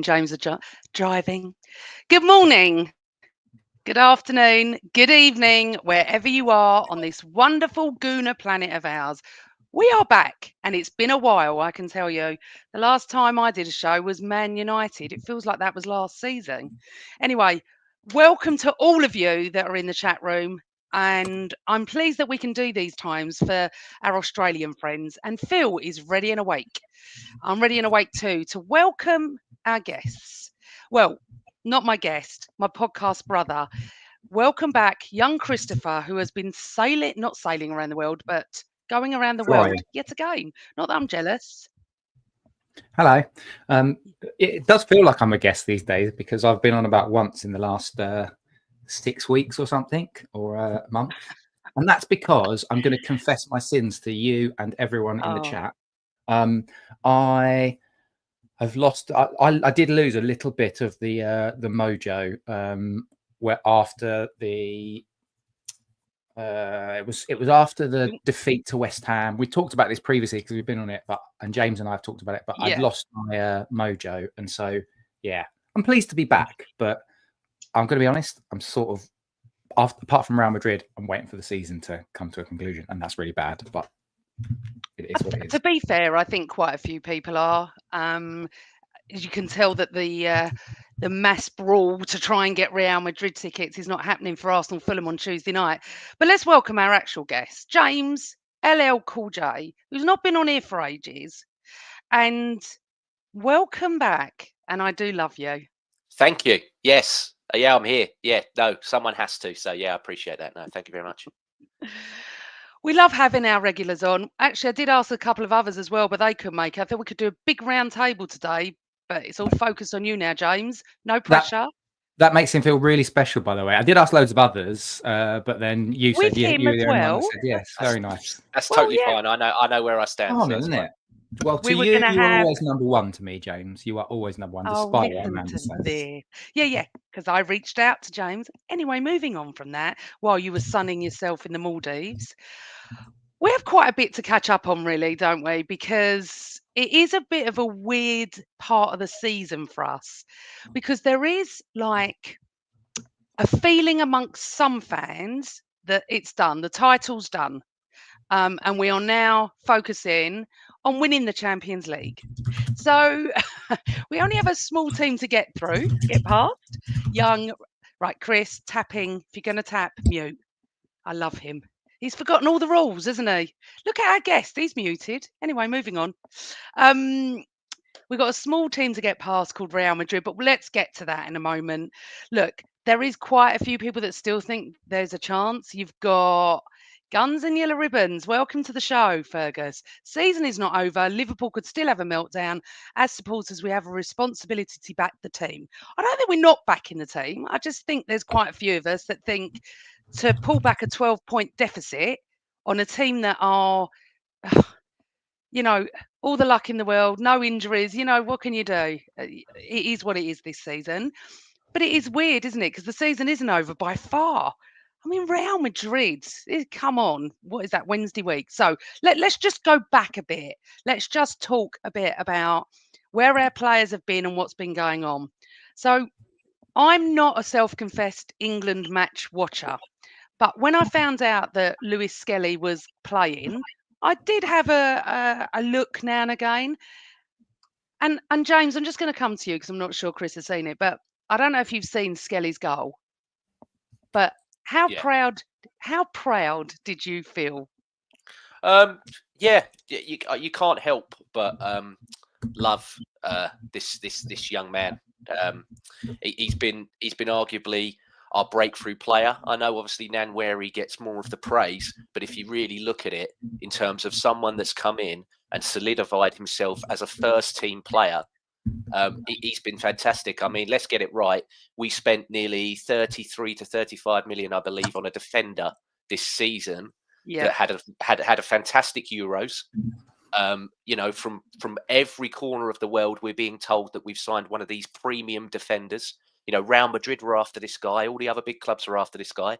and James are driving. Good morning, good afternoon, good evening, wherever you are on this wonderful Gooner planet of ours. We are back, and it's been a while, I can tell you. The last time I did a show was Man United. It feels like that was last season. Anyway, welcome to all of you that are in the chat room. And I'm pleased that we can do these times for our Australian friends. And Phil is ready and awake. I'm ready and awake too to welcome our guests. Well, not my guest, my podcast brother. Welcome back, young Christopher, who has been not sailing around the world, but going around the world Flying. yet again. Not that I'm jealous. Hello. It does feel like I'm a guest these days because I've been on about once in the last 6 weeks or something, or a month. And that's because I'm going to confess my sins to you and everyone in the chat. I have lost. I did lose a little bit of the mojo where after the. It was after the defeat to West Ham. We talked about this previously because we've been on it, and James and I have talked about it. But I'd lost my mojo, and so I'm pleased to be back. But I'm going to be honest, I'm sort of apart from Real Madrid, I'm waiting for the season to come to a conclusion, and that's really bad. But it is what it is. To be fair, I think quite a few people are. You can tell that the mass brawl to try and get Real Madrid tickets is not happening for Arsenal Fulham on Tuesday night. But let's welcome our actual guest, James LL Cool J, who's not been on here for ages. And welcome back. And I do love you. Thank you. Yes. Yeah, I'm here. Yeah, no, someone has to. So, yeah, I appreciate that. No, thank you very much. We love having our regulars on. Actually, I did ask a couple of others as well, but they couldn't make it. I thought we could do a big round table today, but it's all focused on you now, James. No pressure. That makes him feel really special, by the way. I did ask loads of others, but then you said you were the only one that said yes. Very nice. That's totally fine. I know where I stand. Oh, isn't it? Well, to you, you are always number one to me, James. You are always number one, despite what Amanda says. Yeah, because I reached out to James. Anyway, moving on from that, while you were sunning yourself in the Maldives, we have quite a bit to catch up on, really, don't we? Because it is a bit of a weird part of the season for us, because there is like a feeling amongst some fans that it's done, the title's done. And we are now focusing on winning the Champions League. So we only have a small team to get past. Right, Chris, tapping. If you're going to tap, mute. I love him. He's forgotten all the rules, hasn't he? Look at our guest. He's muted. Anyway, moving on. We've got a small team to get past called Real Madrid, but let's get to that in a moment. Look, there is quite a few people that still think there's a chance. You've got Guns and Yellow Ribbons. Welcome to the show, Fergus. Season is not over. Liverpool could still have a meltdown. As supporters, we have a responsibility to back the team. I don't think we're not backing the team. I just think there's quite a few of us that think to pull back a 12-point deficit on a team that are, all the luck in the world, no injuries, what can you do? It is what it is this season. But it is weird, isn't it? Because the season isn't over by far. I mean, Real Madrid, come on. What is that, Wednesday week? So let's just go back a bit. Let's just talk a bit about where our players have been and what's been going on. So I'm not a self-confessed England match watcher. But when I found out that Lewis-Skelly was playing, I did have a look now and again. And James, I'm just going to come to you because I'm not sure Chris has seen it, but I don't know if you've seen Skelly's goal. But how proud did you feel? You can't help but love this young man. He's been arguably our breakthrough player. I know obviously Nwaneri gets more of the praise, but if you really look at it in terms of someone that's come in and solidified himself as a first team player, he's been fantastic. I mean, let's get it right. We spent nearly 33 to 35 million, I believe, on a defender this season that had a fantastic Euros. From every corner of the world, we're being told that we've signed one of these premium defenders. Real Madrid were after this guy. All the other big clubs are after this guy.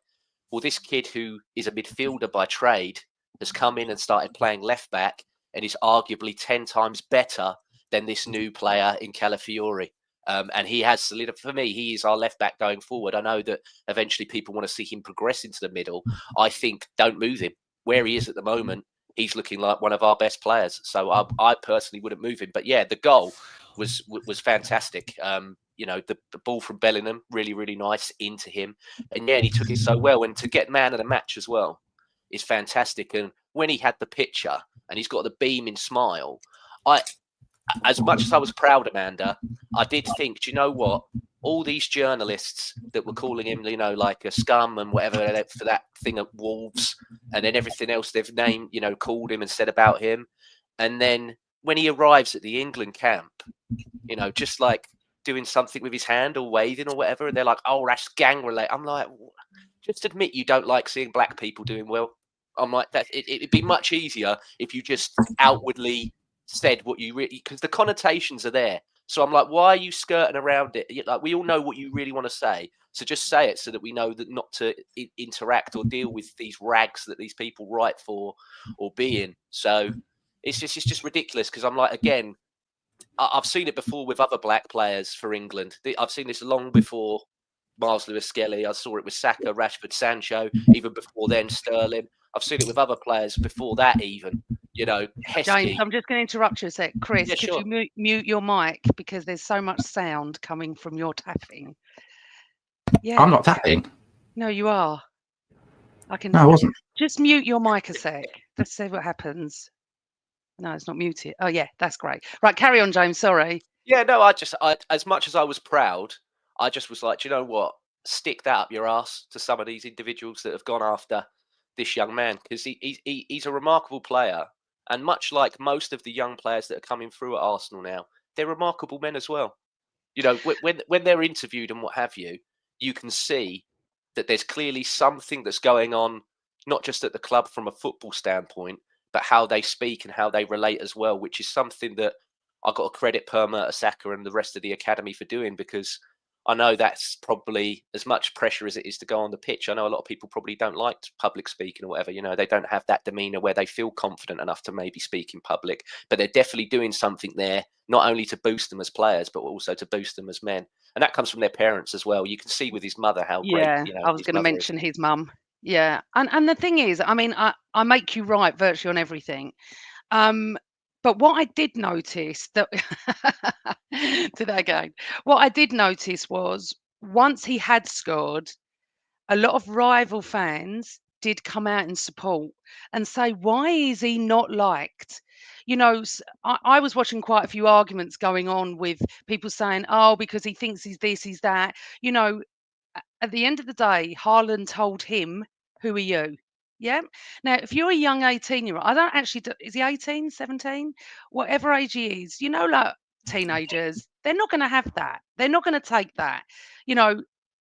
Well, this kid who is a midfielder by trade has come in and started playing left back and is arguably 10 times better than this new player in Calafiori. And he has solidified. For me, he is our left back going forward. I know that eventually people want to see him progress into the middle. I think don't move him. Where he is at the moment, he's looking like one of our best players. So I personally wouldn't move him. But yeah, the goal was fantastic. The ball from Bellingham, really, really nice into him. And yeah, he took it so well. And to get man of the match as well is fantastic. And when he had the picture and he's got the beaming smile, as much as I was proud, Amanda, I did think, do you know what? All these journalists that were calling him, like a scum and whatever for that thing at Wolves, and then everything else they've named, called him and said about him. And then when he arrives at the England camp, just like doing something with his hand or waving or whatever, and they're like, oh, that's gang related. I'm like, just admit you don't like seeing black people doing well. I'm like, that it'd be much easier if you just outwardly said what you really, because the connotations are there. So I'm like, why are you skirting around it? Like, we all know what you really want to say. So just say it so that we know that not to interact or deal with these rags that these people write for or be in. So it's just ridiculous, because I'm like, again, I've seen it before with other black players for England. I've seen this long before Myles Lewis-Skelly. I saw it with Saka, Rashford, Sancho, even before then, Sterling. I've seen it with other players before that even. Heskey. James, I'm just going to interrupt you a sec. Chris, Yeah, could sure. you mute your mic, because there's so much sound coming from your tapping. Yeah. I'm not tapping. No, you are. I can. No, I wasn't. Just mute your mic a sec. Let's see what happens. No, it's not muted. Oh, yeah, that's great. Right, carry on, James. Sorry. Yeah, no, I as much as I was proud, I just was like, do you know what? Stick that up your ass to some of these individuals that have gone after this young man, because he's a remarkable player. And much like most of the young players that are coming through at Arsenal now, they're remarkable men as well. When they're interviewed and what have you, you can see that there's clearly something that's going on, not just at the club from a football standpoint, but how they speak and how they relate as well, which is something that I've got to credit Saka and the rest of the academy for doing, because I know that's probably as much pressure as it is to go on the pitch. I know a lot of people probably don't like public speaking or whatever. They don't have that demeanor where they feel confident enough to maybe speak in public, but they're definitely doing something there, not only to boost them as players, but also to boost them as men. And that comes from their parents as well. You can see with his mother how great, I was going to mention his mum. Yeah. And the thing is, I mean, I make you right virtually on everything. But what I did notice that to that again, what I did notice was once he had scored, a lot of rival fans did come out in support and say, why is he not liked? I was watching quite a few arguments going on with people saying, oh, because he thinks he's this, he's that. At the end of the day, Haaland told him, who are you? Yeah. Now, if you're a young 18-year-old, I don't actually, is he 18, 17? Whatever age he is, like teenagers, they're not going to have that. They're not going to take that.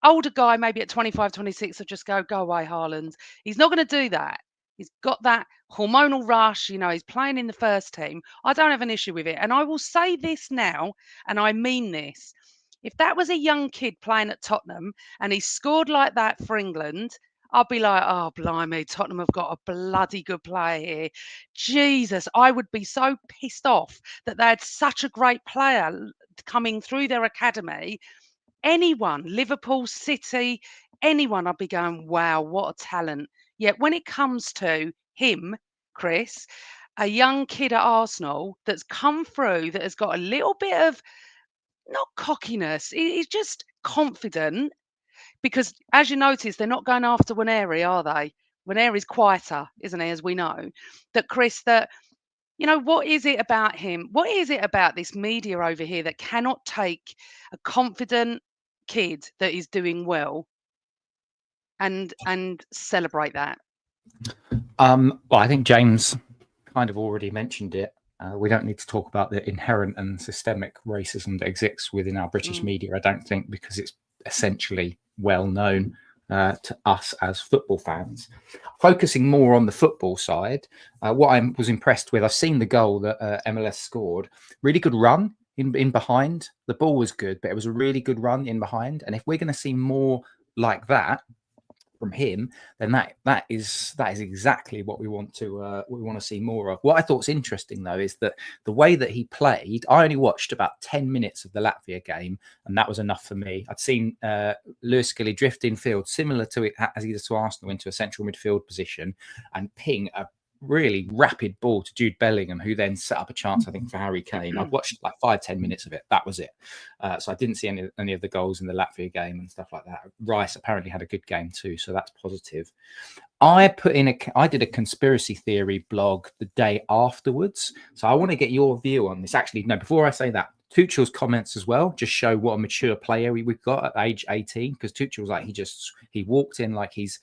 Older guy, maybe at 25, 26, will just go away, Haaland. He's not going to do that. He's got that hormonal rush. He's playing in the first team. I don't have an issue with it. And I will say this now, and I mean this. If that was a young kid playing at Tottenham and he scored like that for England, I'd be like, oh, blimey, Tottenham have got a bloody good player here. Jesus, I would be so pissed off that they had such a great player coming through their academy. Anyone, Liverpool, City, anyone, I'd be going, wow, what a talent. Yet when it comes to him, Chris, a young kid at Arsenal that's come through, that has got a little bit of, not cockiness, he's just confident. Because as you notice, they're not going after Waneri, are they? Waneri's quieter, isn't he, as we know? That Chris, what is it about him? What is it about this media over here that cannot take a confident kid that is doing well and celebrate that? Well, I think James kind of already mentioned it. We don't need to talk about the inherent and systemic racism that exists within our British media, I don't think, because it's essentially well known to us as football fans. Focusing more on the football side, what I was impressed with, I've seen the goal that MLS scored. Really good run in behind. The ball was good, but it was a really good run in behind. And if we're going to see more like that, from him, then that is exactly what we want to see more of. What I thought's interesting though is that the way that he played, I only watched about 10 minutes of the Latvia game, and that was enough for me. I'd seen Lewis-Skelly drift in field, similar to it as he did to Arsenal, into a central midfield position and ping a really rapid ball to Jude Bellingham, who then set up a chance, I think, for Harry Kane. I'd watched like 5-10 minutes of it. That was it. So I didn't see any of the goals in the Latvia game and stuff like that. Rice apparently had a good game too, so that's positive. I did a conspiracy theory blog the day afterwards, so I want to get your view on this. Actually, no, before I say that, Tuchel's comments as well just show what a mature player we've got at age 18, because Tuchel was like, he walked in like he's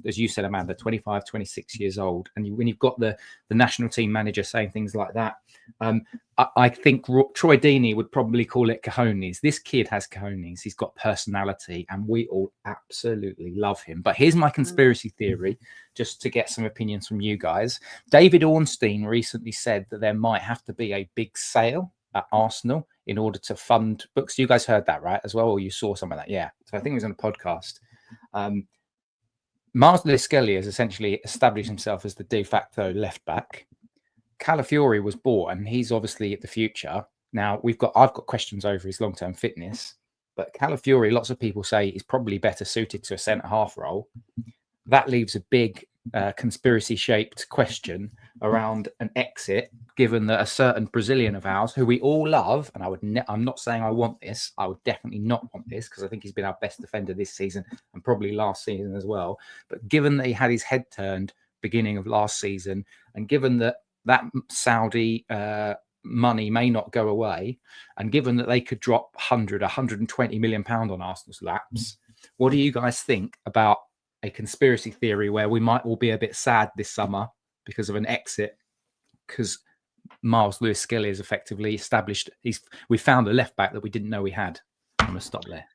as you said, Amanda, 25, 26 years old. And when you've got the national team manager saying things like that, I think Troy Deeney would probably call it cojones. This kid has cojones. He's got personality, and we all absolutely love him. But here's my conspiracy theory, just to get some opinions from you guys. David Ornstein recently said that there might have to be a big sale at Arsenal in order to fund books. You guys heard that, right, as well? Or you saw some of that? Yeah. So I think it was on a podcast. Myles Lewis-Skelly has essentially established himself as the de facto left back. Calafiori was bought, and he's obviously the future. Now I've got questions over his long-term fitness, but Calafiori, lots of people say, is probably better suited to a centre-half role. That leaves a big conspiracy-shaped question around an exit, given that a certain Brazilian of ours, who we all love, and I'm not saying I want this, I would definitely not want this, because I think he's been our best defender this season and probably last season as well. But given that he had his head turned beginning of last season, and given that Saudi money may not go away, and given that they could drop 120 million pound on Arsenal's laps, what do you guys think about a conspiracy theory where we might all be a bit sad this summer because of an exit, because Myles Lewis-Skelly is effectively established? We found a left back that we didn't know we had. I'm going to stop there.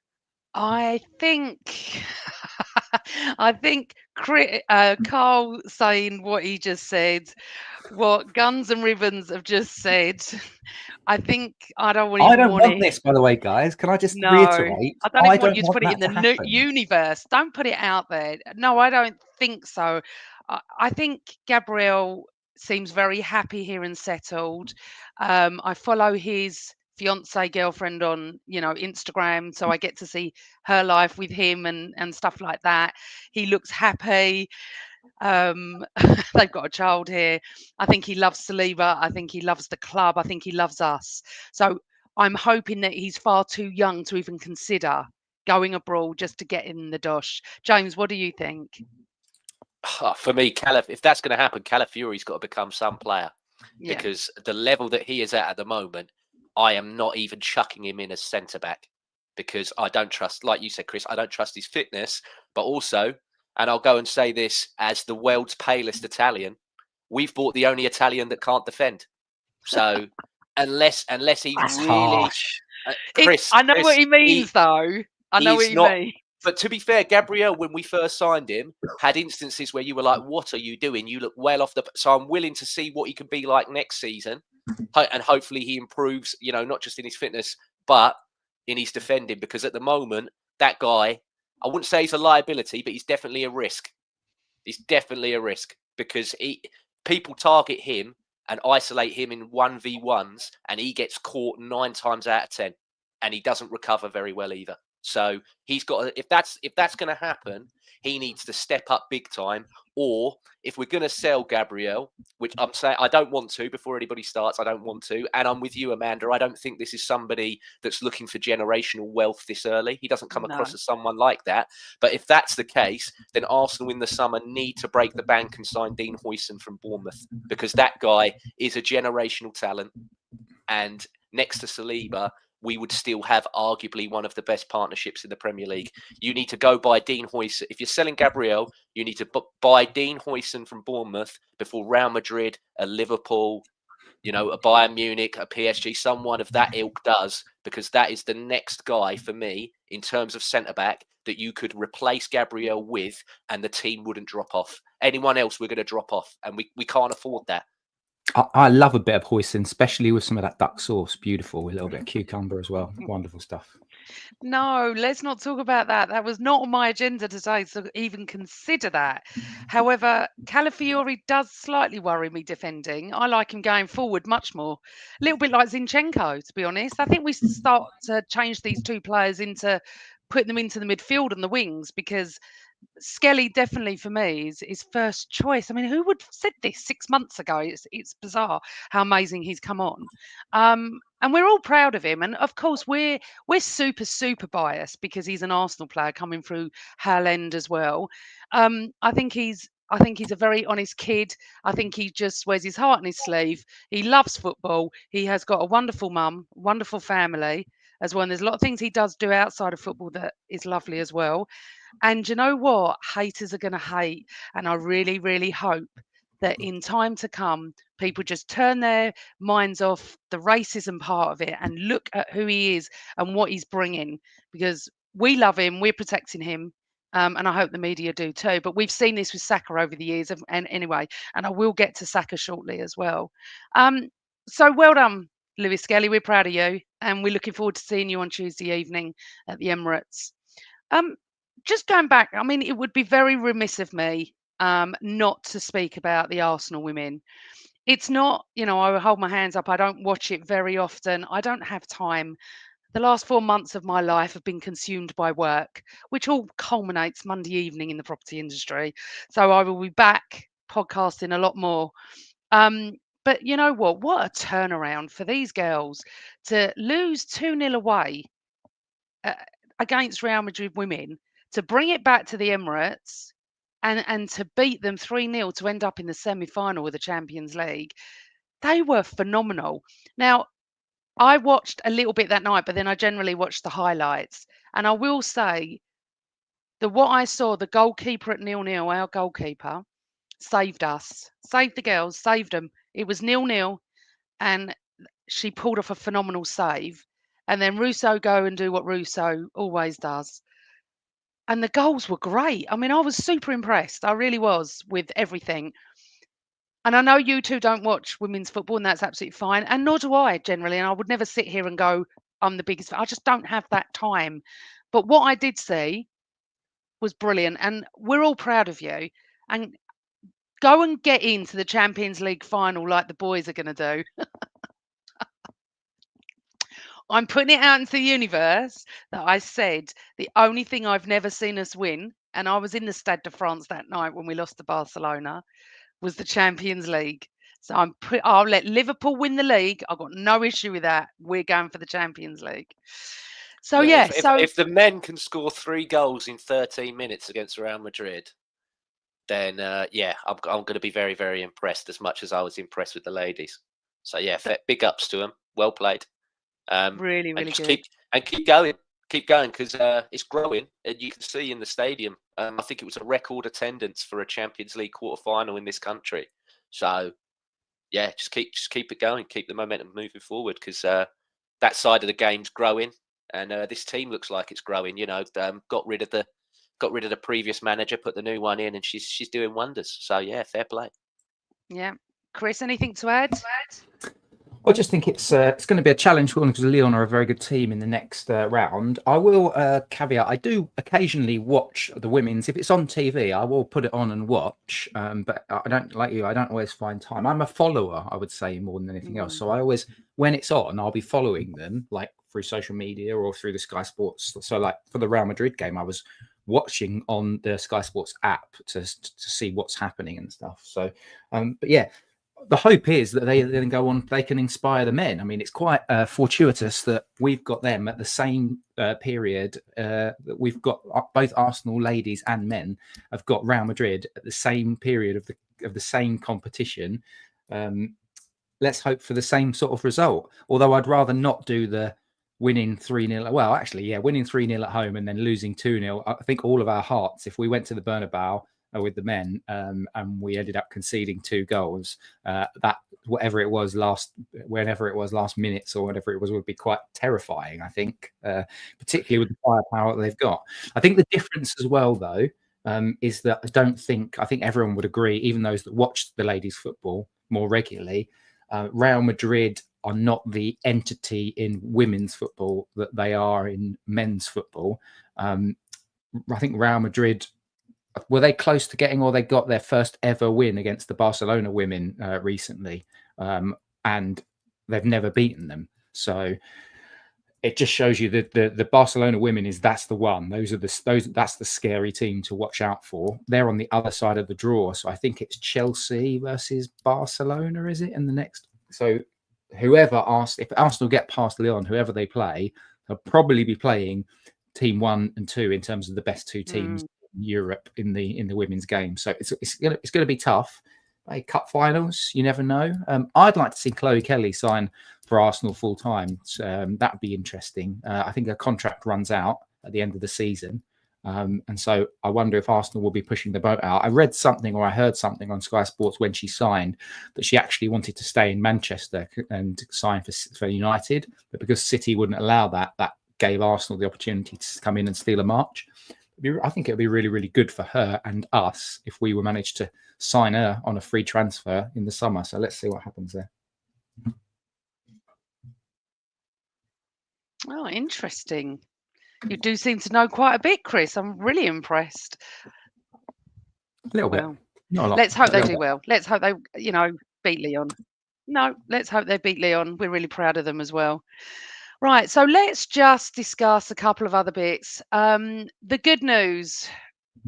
I think Carl saying what he just said, what Guns and Ribbons have just said. I think I don't want this, by the way, guys. Can I just No, reiterate? I don't even want you to put it in the universe. Don't put it out there. No, I don't think so. I think Gabriel seems very happy here and settled. I follow his fiance girlfriend on Instagram, so I get to see her life with him and stuff like that. He looks happy. They've got a child here. I think he loves Saliba. I think he loves the club. I think he loves us. So I'm hoping that he's far too young to even consider going abroad just to get in the dosh. James, what do you think? For me, if that's going to happen, Calafiori's got to become some player, because the level that he is at the moment, I am not even chucking him in as centre back, because I don't trust, like you said, Chris, I don't trust his fitness, but also, and I'll go and say this as the world's palest Italian, we've bought the only Italian that can't defend. So unless he's That's really harsh. Chris, I know what he means, though. I know what he means. But to be fair, Gabriel, when we first signed him, had instances where you were like, what are you doing? You look well off the... So I'm willing to see what he can be like next season. And hopefully he improves, not just in his fitness, but in his defending. Because at the moment, that guy, I wouldn't say he's a liability, but he's definitely a risk. He's definitely a risk, because people target him and isolate him in 1v1s, and he gets caught 9 times out of 10, and he doesn't recover very well either. So he's got, if that's going to happen, he needs to step up big time. Or if we're going to sell Gabriel, which I'm saying I don't want to, before anybody starts, I don't want to. And I'm with you, Amanda. I don't think this is somebody that's looking for generational wealth this early. He doesn't come across as someone like that. But if that's the case, then Arsenal in the summer need to break the bank and sign Dean Huijsen from Bournemouth, because that guy is a generational talent. And next to Saliba, we would still have arguably one of the best partnerships in the Premier League. You need to go buy Dean Huijsen. If you're selling Gabriel, you need to buy Dean Huijsen from Bournemouth before Real Madrid, a Liverpool, a Bayern Munich, a PSG, someone of that ilk does, because that is the next guy for me in terms of centre-back that you could replace Gabriel with, and the team wouldn't drop off. Anyone else, we're going to drop off, and we can't afford that. I love a bit of Huijsen, especially with some of that duck sauce. Beautiful. A little bit of cucumber as well. Wonderful stuff. No, let's not talk about that. That was not on my agenda today to even consider that. However, Calafiori does slightly worry me defending. I like him going forward much more. A little bit like Zinchenko, to be honest. I think we start to change these two players into putting them into the midfield and the wings, because Skelly definitely for me is first choice. I mean, who would have said this 6 months ago? It's bizarre how amazing he's come on. And we're all proud of him. And of course, we're super biased because he's an Arsenal player coming through Hal End as well. I think he's a very honest kid. I think he just wears his heart on his sleeve. He loves football. He has got a wonderful mum, wonderful family as well. And there's a lot of things he does do outside of football that is lovely as well. And you know what? Haters are going to hate. And I really hope that in time to come, people just turn their minds off the racism part of it and look at who he is and what he's bringing, because we love him, we're protecting him. And I hope the media do too. But we've seen this with Saka over the years. And anyway, and I will get to Saka shortly as well. So well done, Lewis-Skelly. We're proud of you. And we're looking forward to seeing you on Tuesday evening at the Emirates. Just going back, I mean, it would be very remiss of me not to speak about the Arsenal women. It's not, I will hold my hands up. I don't watch it very often. I don't have time. The last 4 months of my life have been consumed by work, which all culminates Monday evening in the property industry. So I will be back podcasting a lot more. But you know what? What a turnaround for these girls to lose 2-0 away against Real Madrid women, to bring it back to the Emirates and to beat them 3-0 to end up in the semi-final of the Champions League. They were phenomenal. Now, I watched a little bit that night, but then I generally watched the highlights. And I will say that what I saw, the goalkeeper at 0-0, our goalkeeper, saved us, saved the girls, saved them. It was 0-0 and she pulled off a phenomenal save. And then Russo go and do what Russo always does. And the goals were great. I mean, I was super impressed. I really was with everything. And I know you two don't watch women's football, and that's absolutely fine. And nor do I generally. And I would never sit here and go, I'm the biggest. I just don't have that time. But what I did see was brilliant. And we're all proud of you. And go and get into the Champions League final like the boys are going to do. I'm putting it out into the universe that I said the only thing I've never seen us win, and I was in the Stade de France that night when we lost to Barcelona, was the Champions League. So I'll let Liverpool win the league. I've got no issue with that. We're going for the Champions League. So yeah, if the men can score 3 goals in 13 minutes against Real Madrid, then I'm going to be very impressed, as much as I was impressed with the ladies. So yeah, big ups to them. Well played. Really good. Keep going, because it's growing, and you can see in the stadium. I think it was a record attendance for a Champions League quarter-final in this country. So yeah, just keep it going, keep the momentum moving forward, because that side of the game's growing, and this team looks like it's growing. Got rid of the previous manager, put the new one in, and she's doing wonders. So yeah, fair play. Yeah, Chris, anything to add? I just think it's going to be a challenge for them, because Lyon are a very good team in the next round. I will caveat, I do occasionally watch the women's. If it's on TV, I will put it on and watch. But I don't, like you, I don't always find time. I'm a follower, I would say, more than anything else. So I always, when it's on, I'll be following them, like through social media or through the Sky Sports. So like for the Real Madrid game, I was watching on the Sky Sports app to see what's happening and stuff. So, but yeah. The hope is that they then go on, they can inspire the men. I mean, it's quite fortuitous that we've got them at the same period that we've got both Arsenal ladies and men have got Real Madrid at the same period of the same competition. Let's hope for the same sort of result. Although I'd rather not do the winning 3-0. Well, actually, yeah, winning 3-0 at home and then losing 2-0. I think all of our hearts, if we went to the Bernabeu with the men and we ended up conceding 2 goals, that whenever it was last minutes or whatever it was, would be quite terrifying, I think, particularly with the firepower that they've got. I think the difference as well, though, is that I think everyone would agree, even those that watch the ladies' football more regularly, Real Madrid are not the entity in women's football that they are in men's football. I think Real Madrid, were they close to getting, or they got their first ever win against the Barcelona women recently, and they've never beaten them. So it just shows you that the Barcelona women that's the one. That's the scary team to watch out for. They're on the other side of the draw, so I think it's Chelsea versus Barcelona, is it? In the next, so if Arsenal get past Lyon, whoever they play, they'll probably be playing team 1 and 2 in terms of the best two teams in Europe in the women's game. So it's gonna be tough. Cup finals, you never know. I'd like to see Chloe Kelly sign for Arsenal full time. That would be interesting. I think her contract runs out at the end of the season. And so I wonder if Arsenal will be pushing the boat out. I read something, or I heard something on Sky Sports when she signed, that she actually wanted to stay in Manchester and sign for United, but because City wouldn't allow that gave Arsenal the opportunity to come in and steal a march. I think it would be really, really good for her and us if we were managed to sign her on a free transfer in the summer. So let's see what happens there. Oh, interesting. You do seem to know quite a bit, Chris. I'm really impressed. A little bit. Not a lot. Let's hope they do well. Let's hope they, beat Lyon. No, let's hope they beat Lyon. We're really proud of them as well. Right, so let's just discuss a couple of other bits. The good news,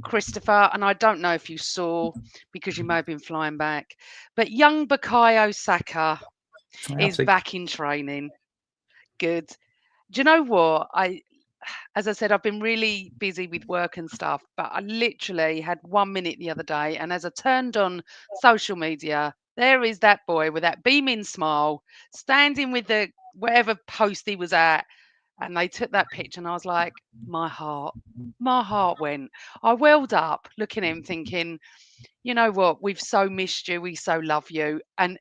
Christopher, and I don't know if you saw because you may have been flying back, but young Bukayo Saka is back in training. Good. Do you know what? As I said, I've been really busy with work and stuff, but I literally had 1 minute the other day, and as I turned on social media, there is that boy with that beaming smile, standing with the whatever post he was at, and they took that picture, and I was like, my heart went. I welled up looking at him thinking, you know what? We've so missed you. We so love you. And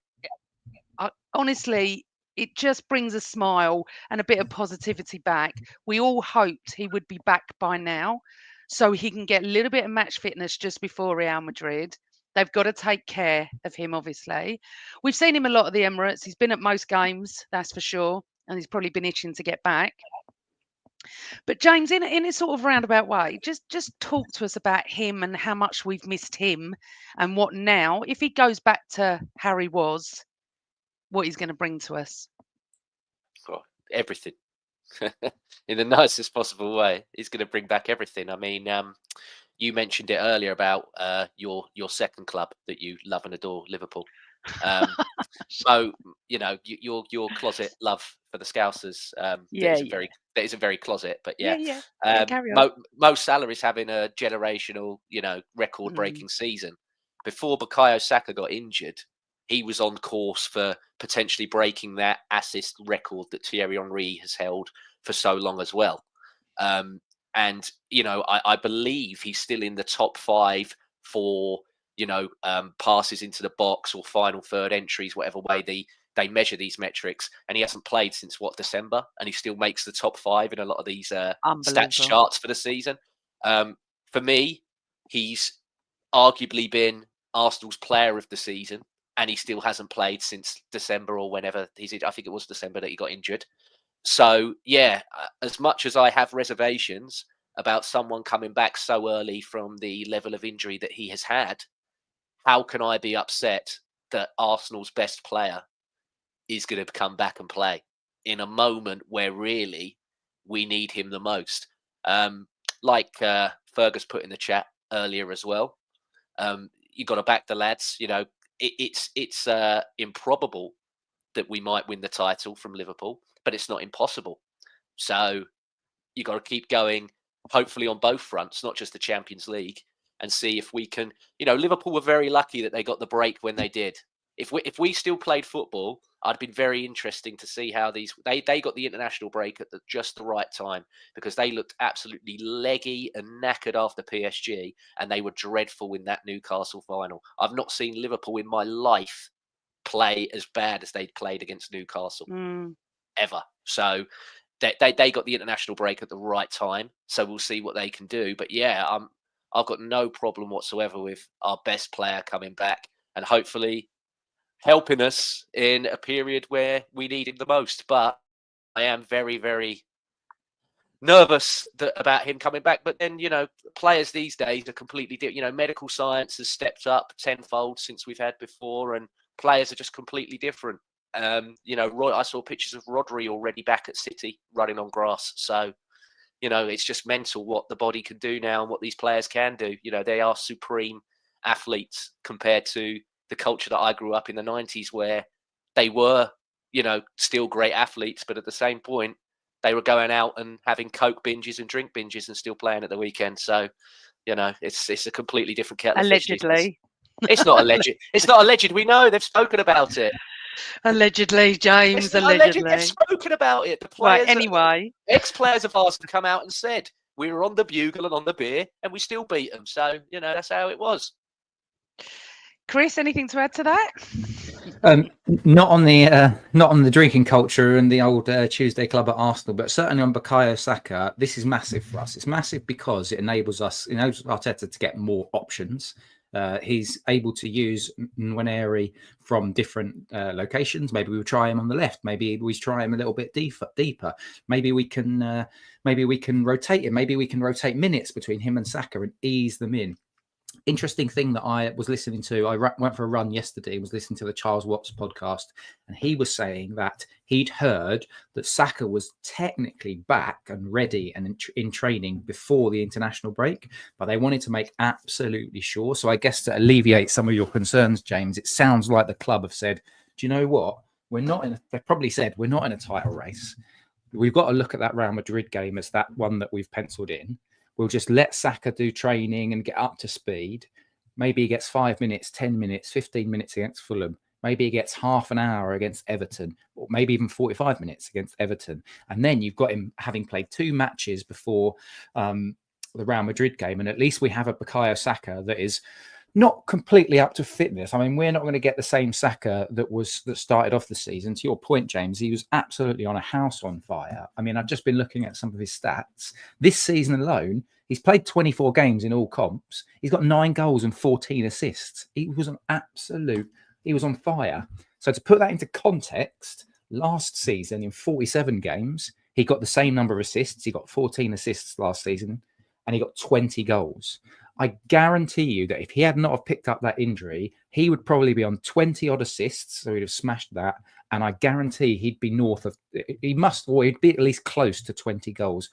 honestly, it just brings a smile and a bit of positivity back. We all hoped he would be back by now so he can get a little bit of match fitness just before Real Madrid. They've got to take care of him, obviously. We've seen him a lot at the Emirates. He's been at most games, that's for sure. And he's probably been itching to get back. But James, in a sort of roundabout way, just talk to us about him and how much we've missed him and what now, if he goes back to how he was, what he's going to bring to us. Oh, everything. In the nicest possible way. He's going to bring back everything. I mean, you mentioned it earlier about your second club that you love and adore, Liverpool. So your closet love for the Scousers. That is a very closet. But Mo Salah is having a generational, record-breaking season. Before Bukayo Saka got injured, he was on course for potentially breaking that assist record that Thierry Henry has held for so long as well. And I believe he's still in the top 5 for passes into the box or final third entries, whatever way they measure these metrics. And he hasn't played since December, and he still makes the top 5 in a lot of these stats charts for the season. For me, he's arguably been Arsenal's player of the season, and he still hasn't played since December or whenever I think it was December that he got injured. So yeah, as much as I have reservations about someone coming back so early from the level of injury that he has had, how can I be upset that Arsenal's best player is going to come back and play in a moment where really we need him the most? Like Fergus put in the chat earlier as well, you got to back the lads. It's improbable that we might win the title from Liverpool, but it's not impossible. So you got to keep going, hopefully on both fronts, not just the Champions League, and see if we can. Liverpool were very lucky that they got the break when they did. If we still played football, I'd been very interesting to see how they got the international break at just the right time, because they looked absolutely leggy and knackered after PSG, and they were dreadful in that Newcastle final. I've not seen Liverpool in my life play as bad as they'd played against Newcastle ever. So they got the international break at the right time. So we'll see what they can do. But yeah, I've got no problem whatsoever with our best player coming back, and hopefully helping us in a period where we need him the most. But I am very, very nervous about him coming back. But then, players these days are completely different. Medical science has stepped up tenfold since we've had before, and players are just completely different. I saw pictures of Rodri already back at City running on grass. So, it's just mental what the body can do now and what these players can do. They are supreme athletes compared to the culture that I grew up in the 90s, where they were, still great athletes, but at the same point, they were going out and having Coke binges and drink binges and still playing at the weekend. So, it's a completely different kettle of fish. Allegedly. It's not alleged. It's not alleged. We know they've spoken about it. Allegedly, James. It's not alleged. They've Allegedly. spoken about it. The Right. players, Anyway, ex-players of ours have come out and said we were on the bugle and on the beer, and we still beat them. So that's how it was. Chris, anything to add to that? Not on the drinking culture and the old Tuesday club at Arsenal, but certainly on Bukayo Saka. This is massive for us. It's massive because it enables Arteta to get more options. He's able to use Nwaneri from different locations. Maybe we'll try him on the left. Maybe we try him a little bit deeper. Maybe we can rotate him. Maybe we can rotate minutes between him and Saka and ease them in. Interesting thing that I was listening to, I went for a run yesterday, was listening to the Charles Watts podcast, and he was saying that he'd heard that Saka was technically back and ready and in training before the international break, but they wanted to make absolutely sure. So I guess to alleviate some of your concerns, James, it sounds like the club have said, do you know what? They've probably said, we're not in a title race. We've got to look at that Real Madrid game as that one that we've penciled in. We'll just let Saka do training and get up to speed. Maybe he gets 5 minutes, 10 minutes, 15 minutes against Fulham. Maybe he gets half an hour against Everton, or maybe even 45 minutes against Everton. And then you've got him having played 2 matches before the Real Madrid game. And at least we have a Bukayo Saka that is not completely up to fitness. I mean, we're not going to get the same Saka that started off the season. To your point, James, he was absolutely on a house on fire. I mean, I've just been looking at some of his stats. This season alone, he's played 24 games in all comps. He's got 9 goals and 14 assists. He was on fire. So to put that into context, last season in 47 games, he got the same number of assists. He got 14 assists last season, and he got 20 goals. I guarantee you that if he had not have picked up that injury, he would probably be on 20 odd assists. So he'd have smashed that. And I guarantee he'd be he'd be at least close to 20 goals.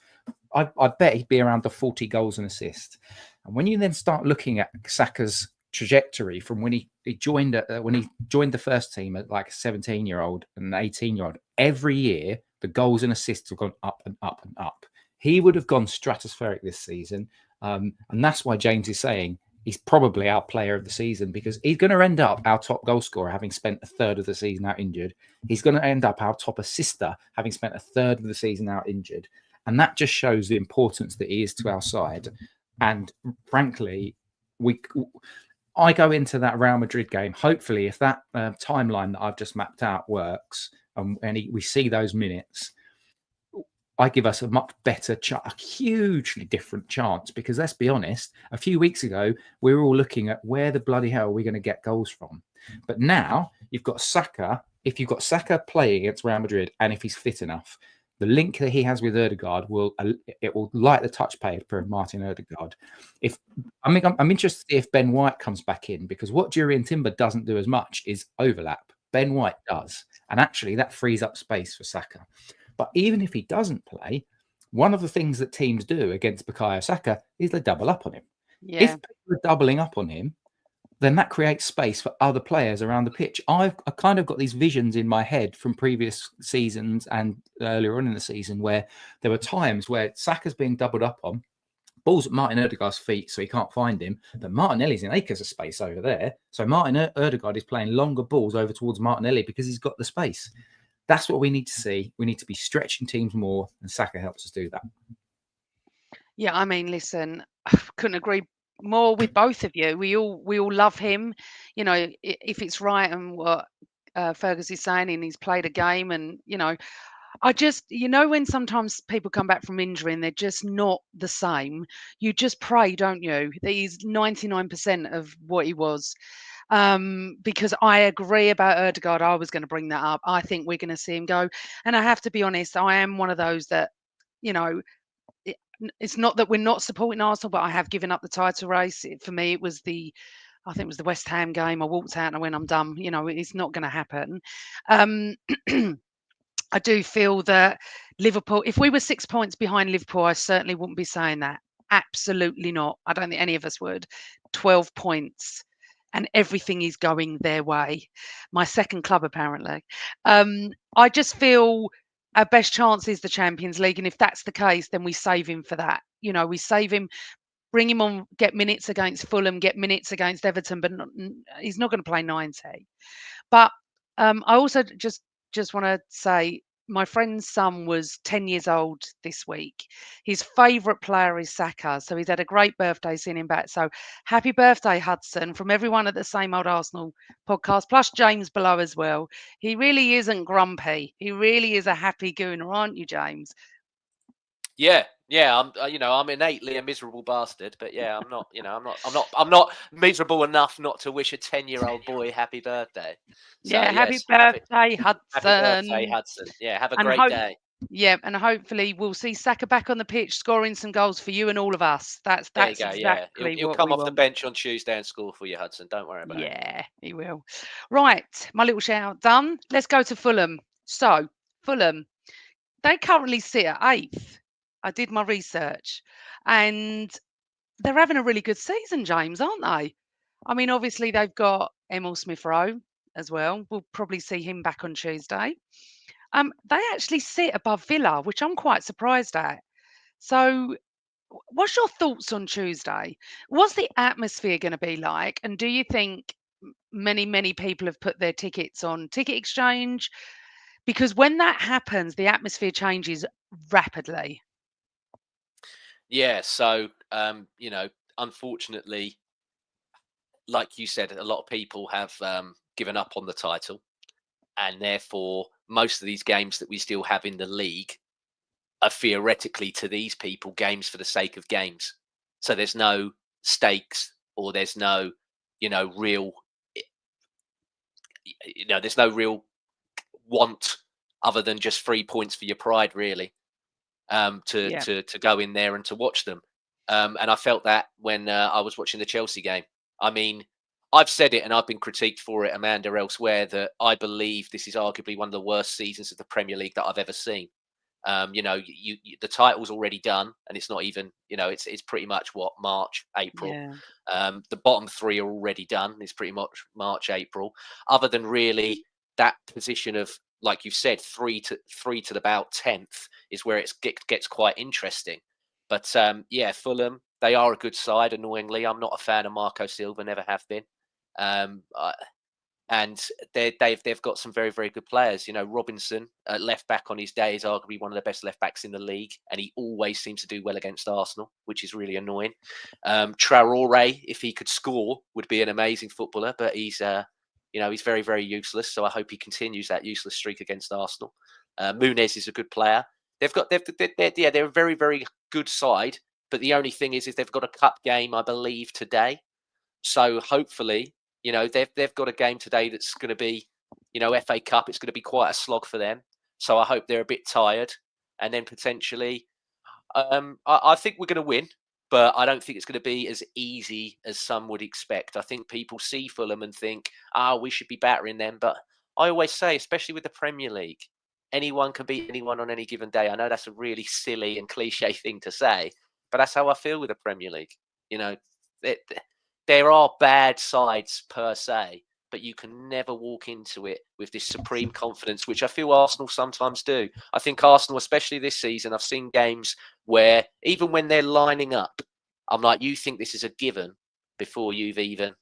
I bet he'd be around the 40 goals and assists. And when you then start looking at Saka's trajectory from when he joined the first team at like a 17-year-old and an 18-year-old, every year the goals and assists have gone up and up and up. He would have gone stratospheric this season. And that's why James is saying he's probably our player of the season, because he's going to end up our top goal scorer, having spent a third of the season out injured. He's going to end up our top assister, having spent a third of the season out injured. And that just shows the importance that he is to our side. And frankly, I go into that Real Madrid game, hopefully, if that timeline that I've just mapped out works, and we see those minutes, I give us a much better, a hugely different chance, because let's be honest, a few weeks ago, we were all looking at where the bloody hell are we going to get goals from? But now you've got Saka. If you've got Saka playing against Real Madrid, and if he's fit enough, the link that he has with Ødegaard will light the touch pad for Martin Ødegaard. I'm interested to see if Ben White comes back in, because what Jurriën Timber doesn't do as much is overlap. Ben White does, and actually that frees up space for Saka. But even if he doesn't play, one of the things that teams do against Bukayo Saka is they double up on him. Yeah. If people are doubling up on him, then that creates space for other players around the pitch. I kind of got these visions in my head from previous seasons and earlier on in the season where there were times where Saka's being doubled up on, ball's at Martin Ødegaard's feet, so he can't find him. But Martinelli's in acres of space over there. So Martin Ødegaard is playing longer balls over towards Martinelli because he's got the space. That's what we need to see. We need to be stretching teams more, and Saka helps us do that. Yeah, I mean, listen, I couldn't agree more with both of you. We all love him. You know, if it's right and what Fergus is saying, and he's played a game, and I just, when sometimes people come back from injury and they're just not the same, you just pray, don't you, that he's 99% of what he was. because I agree about Ødegaard. I was going to bring that up. I think we're going to see him go. And I have to be honest, I am one of those that, you know, it's not that we're not supporting Arsenal, but I have given up the title race. For me, I think it was the West Ham game. I walked out and I went, I'm done. You know, it's not going to happen. I do feel that Liverpool, if we were 6 points behind Liverpool, I certainly wouldn't be saying that. Absolutely not. I don't think any of us would. 12 points and everything is going their way. My second club, apparently. I just feel our best chance is the Champions League. And if that's the case, then we save him for that. You know, we save him, bring him on, get minutes against Fulham, get minutes against Everton, but he's not going to play 90. But I also just want to say my friend's son was 10 years old this week. His favourite player is Saka, so he's had a great birthday seeing him back. So happy birthday, Hudson, from everyone at the Same Old Arsenal podcast, plus James below as well. He really isn't grumpy. He really is a happy gooner, aren't you, James? Yeah. I'm innately a miserable bastard, but yeah, I'm not miserable enough not to wish a 10-year-old boy happy birthday. So, yeah, happy yes, birthday, Hudson. Happy birthday, Hudson. Yeah, have a great day. Yeah, and hopefully we'll see Saka back on the pitch, scoring some goals for you and all of us. That's there you go. exactly He'll what come we off want. the bench on Tuesday and score for you, Hudson. Don't worry about it. Yeah, he will. Right, my little shout out done. Let's go to Fulham. So, Fulham, they currently sit at 8th. I did my research, and they're having a really good season, James, aren't they? I mean, obviously they've got Emil Smith-Rowe as well. We'll probably see him back on Tuesday. They actually sit above Villa, which I'm quite surprised at. So, what's your thoughts on Tuesday? What's the atmosphere going to be like? And do you think many people have put their tickets on Ticket Exchange? Because when that happens, the atmosphere changes rapidly. Yeah, so unfortunately, like you said, a lot of people have given up on the title, and therefore most of these games that we still have in the league are theoretically, to these people, games for the sake of games. So there's no stakes, or there's no real there's no real want other than just 3 points for your pride, really, to go in there and to watch them. And I felt that when I was watching the Chelsea game. I mean, I've said it and I've been critiqued for it, Amanda, elsewhere, that I believe this is arguably one of the worst seasons of the Premier League that I've ever seen. The title's already done, and it's not even, it's pretty much March, April. Yeah. The bottom three are already done. It's pretty much March, April. Other than really that position of, like you said, three to about 10th is where it gets quite interesting. But Fulham, they are a good side. Annoyingly, I'm not a fan of Marco Silva, never have been. And they've got some very, very good players. Robinson, left back on his day, is arguably one of the best left backs in the league, and he always seems to do well against Arsenal, which is really annoying. Traore, if he could score, would be an amazing footballer, but he's very, very useless. So I hope he continues that useless streak against Arsenal. Muniz is a good player. They're a very, very good side, but the only thing is they've got a cup game, I believe, today. So hopefully, they've got a game today that's going to be, FA Cup. It's going to be quite a slog for them. So I hope they're a bit tired, and then potentially, I think we're going to win, but I don't think it's going to be as easy as some would expect. I think people see Fulham and think, we should be battering them. But I always say, especially with the Premier League, anyone can beat anyone on any given day. I know that's a really silly and cliche thing to say, but that's how I feel with the Premier League. There are bad sides per se, but you can never walk into it with this supreme confidence, which I feel Arsenal sometimes do. I think Arsenal, especially this season, I've seen games where even when they're lining up, I'm like, you think this is a given before you've even,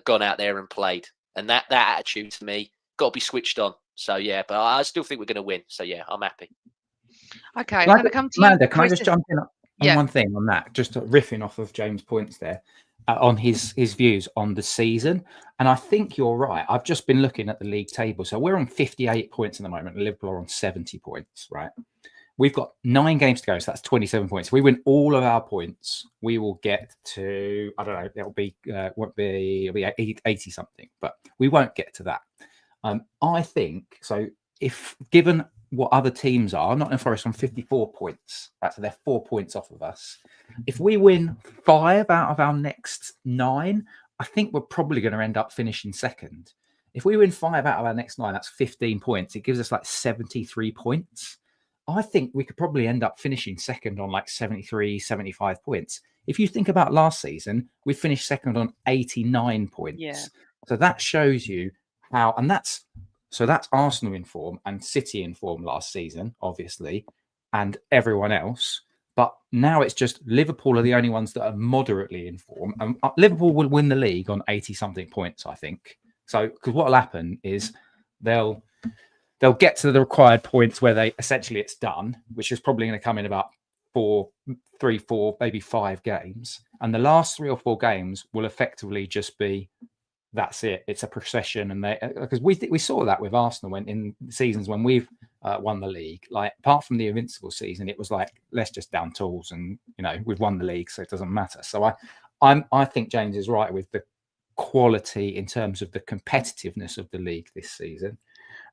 gone out there and played. And that attitude, to me, got to be switched on. So, yeah, but I still think we're going to win. So, yeah, I'm happy. Okay, I'm going to come to you, Amanda, can I Chris. just jump in on one thing on that? Just riffing off of James' points there. On his views on the season. And I think you're right. I've just been looking at the league table. So we're on 58 points at the moment. And Liverpool are on 70 points, right? we've got 9 games to go, so that's 27 points. If we win all of our points, we will get to, I don't know, it'll be 80 something, but we won't get to that. I think so. If given what other teams are, Nottingham Forest on 54 points, so they're 4 points off of us. If we win 5 out of our next 9, I think we're probably going to end up finishing second. If we win 5 out of our next 9, that's 15 points. It gives us like 73 points. I think we could probably end up finishing second on like 73, 75 points. If you think about last season, we finished second on 89 points. Yeah. So that shows you how, and that's Arsenal in form and City in form last season, obviously, and everyone else. But now it's just Liverpool are the only ones that are moderately in form. And Liverpool will win the league on 80-something points, I think. So, because what will happen is they'll get to the required points where essentially it's done, which is probably going to come in about 3, 4, maybe 5 games. And the last 3 or 4 games will effectively just be, that's it. It's a procession. And because we saw that with Arsenal when in seasons when we've won the league, like apart from the Invincible season, it was like, let's just down tools and, we've won the league, so it doesn't matter. So I think James is right with the quality in terms of the competitiveness of the league this season.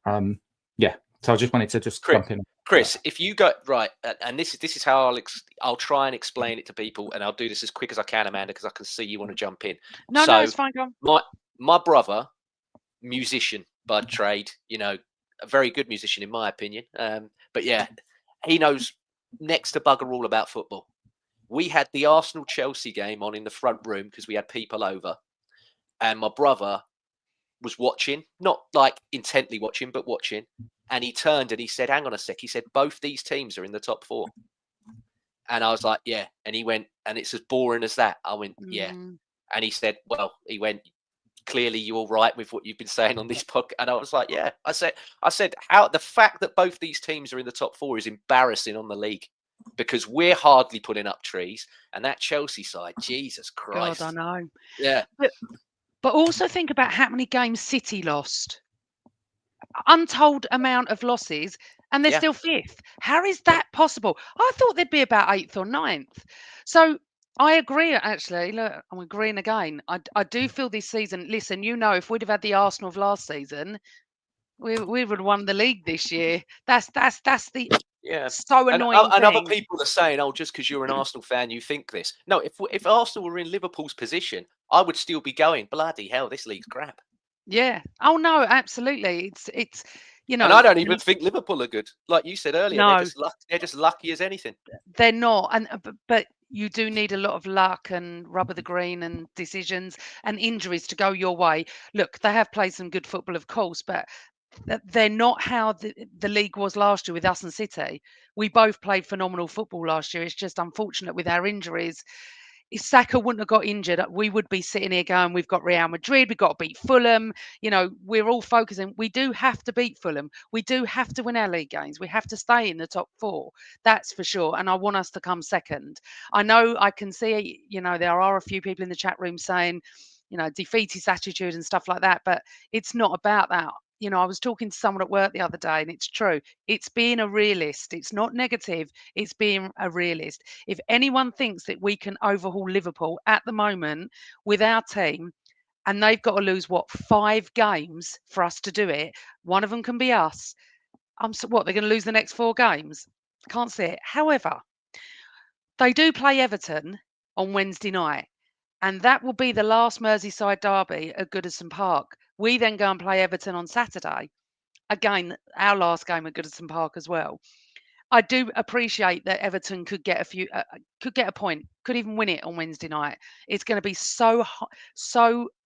So I just wanted to just jump in. Chris, if you go right, and this is how I'll try and explain it to people, and I'll do this as quick as I can, Amanda, because I can see you want to jump in. No, it's fine. Go on. My brother, musician by trade, a very good musician in my opinion. But yeah, he knows next to bugger all about football. We had the Arsenal-Chelsea game on in the front room because we had people over, and my brother was watching, not like intently watching, but watching. And he turned and he said, hang on a sec. He said, both these teams are in the top 4. And I was like, yeah. And he went, and it's as boring as that. I went, yeah. And he said, well, clearly you're all right with what you've been saying on this podcast. And I was like, yeah. I said, how the fact that both these teams are in the top 4 is embarrassing on the league because we're hardly pulling up trees. And that Chelsea side, Jesus Christ. God, I know. Yeah. But also think about how many games City lost. Untold amount of losses, and they're still 5th. How is that possible? I thought they'd be about 8th or 9th. So I agree, actually. Look, I'm agreeing again. I do feel this season, listen, if we'd have had the Arsenal of last season, we would have won the league this year. That's the so annoying thing. And other people are saying, oh, just because you're an Arsenal fan, you think this. No, if Arsenal were in Liverpool's position, I would still be going, bloody hell, this league's crap. Yeah. Oh no, absolutely. It's and I don't even think Liverpool are good. Like you said earlier, no, they're just lucky as anything. They're not, but you do need a lot of luck and rub of the green and decisions and injuries to go your way. Look, they have played some good football, of course, but they're not how the league was last year with us and City. We both played phenomenal football last year. It's just unfortunate with our injuries. If Saka wouldn't have got injured, we would be sitting here going, we've got Real Madrid, we've got to beat Fulham. We're all focusing. We do have to beat Fulham. We do have to win our league games. We have to stay in the top 4. That's for sure. And I want us to come second. I know I can see, there are a few people in the chat room saying, defeatist attitude and stuff like that. But it's not about that. I was talking to someone at work the other day, and it's true. It's being a realist. It's not negative. It's being a realist. If anyone thinks that we can overhaul Liverpool at the moment with our team, and they've got to lose, 5 games for us to do it, one of them can be us. They're going to lose the next 4 games? I can't see it. However, they do play Everton on Wednesday night, and that will be the last Merseyside derby at Goodison Park. We then go and play Everton on Saturday. Again, our last game at Goodison Park as well. I do appreciate that Everton could get a point, could even win it on Wednesday night. It's going to be so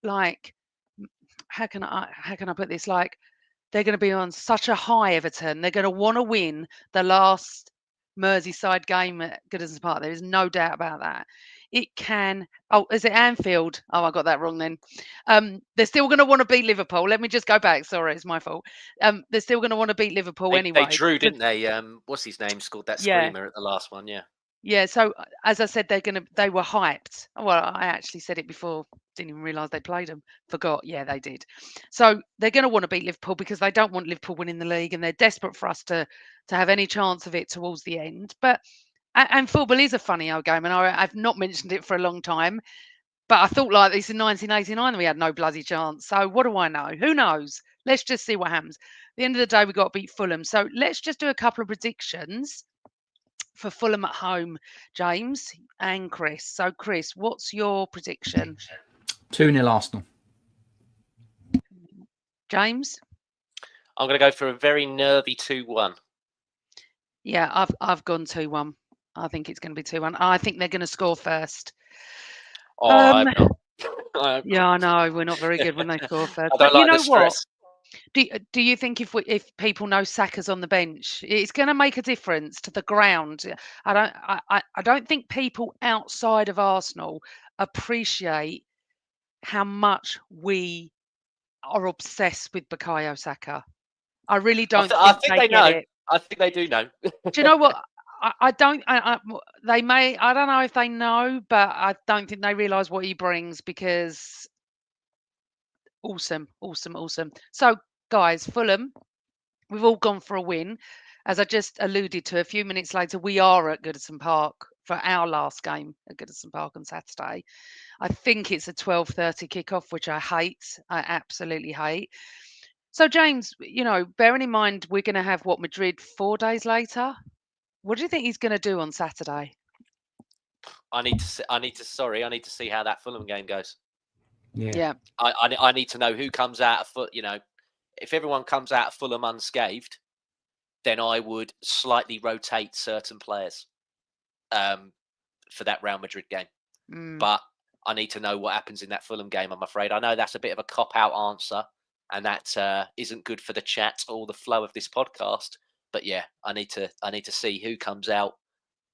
like, how can I put this? Like, they're going to be on such a high, Everton. They're going to want to win the last Merseyside game at Goodison Park. There is no doubt about that. It can. Oh, is it Anfield? Oh, I got that wrong then. They're still going to want to beat Liverpool. Let me just go back. Sorry, it's my fault. They're still going to want to beat Liverpool anyway. They drew, didn't they? What's his name? Scored that screamer at the last one. Yeah. Yeah. So as I said, they were hyped. Well, I actually said it before Didn't even realise they played them. Forgot. Yeah, they did. So they're going to want to beat Liverpool because they don't want Liverpool winning the league, and they're desperate for us to have any chance of it towards the end. But and football is a funny old game, and I've not mentioned it for a long time. But I thought like this in 1989 we had no bloody chance. So what do I know? Who knows? Let's just see what happens. At the end of the day, we got to beat Fulham. So let's just do a couple of predictions for Fulham at home, James and Chris. So Chris, what's your prediction? 2-0 Arsenal. James? I'm going to go for a very nervy 2-1. Yeah, I've gone 2-1. I think it's going to be 2-1. I think they're going to score first. Oh, I hope not. Yeah, I know we're not very good when they score first. I don't But like you know the what? stress. Do you think if people know Saka's on the bench, it's going to make a difference to the ground? I don't think people outside of Arsenal appreciate how much we are obsessed with Bukayo Saka. I really don't I think think they they get know. it. I think they do know. Do you know what? I don't. They may. I don't know if they know, but I don't think they realise what he brings because awesome. So, guys, Fulham, we've all gone for a win. As I just alluded to a few minutes later, we are at Goodison Park for our last game at Goodison Park on Saturday. I think it's a 12:30 kickoff, which I hate. I absolutely hate. So, James, bearing in mind we're going to have Madrid 4 days later. What do you think he's going to do on Saturday? I need to see how that Fulham game goes. Yeah. I need to know who comes out of if everyone comes out of Fulham unscathed, then I would slightly rotate certain players for that Real Madrid game. But I need to know what happens in that Fulham game, I'm afraid. I know that's a bit of a cop-out answer, and that isn't good for the chat or the flow of this podcast. But yeah, I need to see who comes out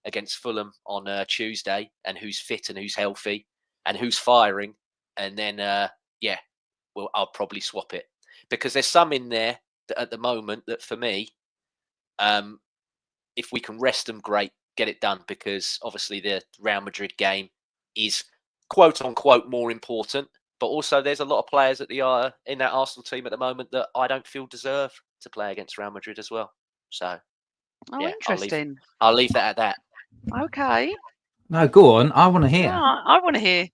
against Fulham on Tuesday, and who's fit and who's healthy and who's firing. And then, I'll probably swap it, because there's some in there that at the moment that for me, if we can rest them, great, get it done, because obviously the Real Madrid game is quote unquote more important. But also there's a lot of players in that Arsenal team at the moment that I don't feel deserve to play against Real Madrid as well. So, interesting. I'll leave that at that. Okay. No, go on. I want to hear. No, I want to hear.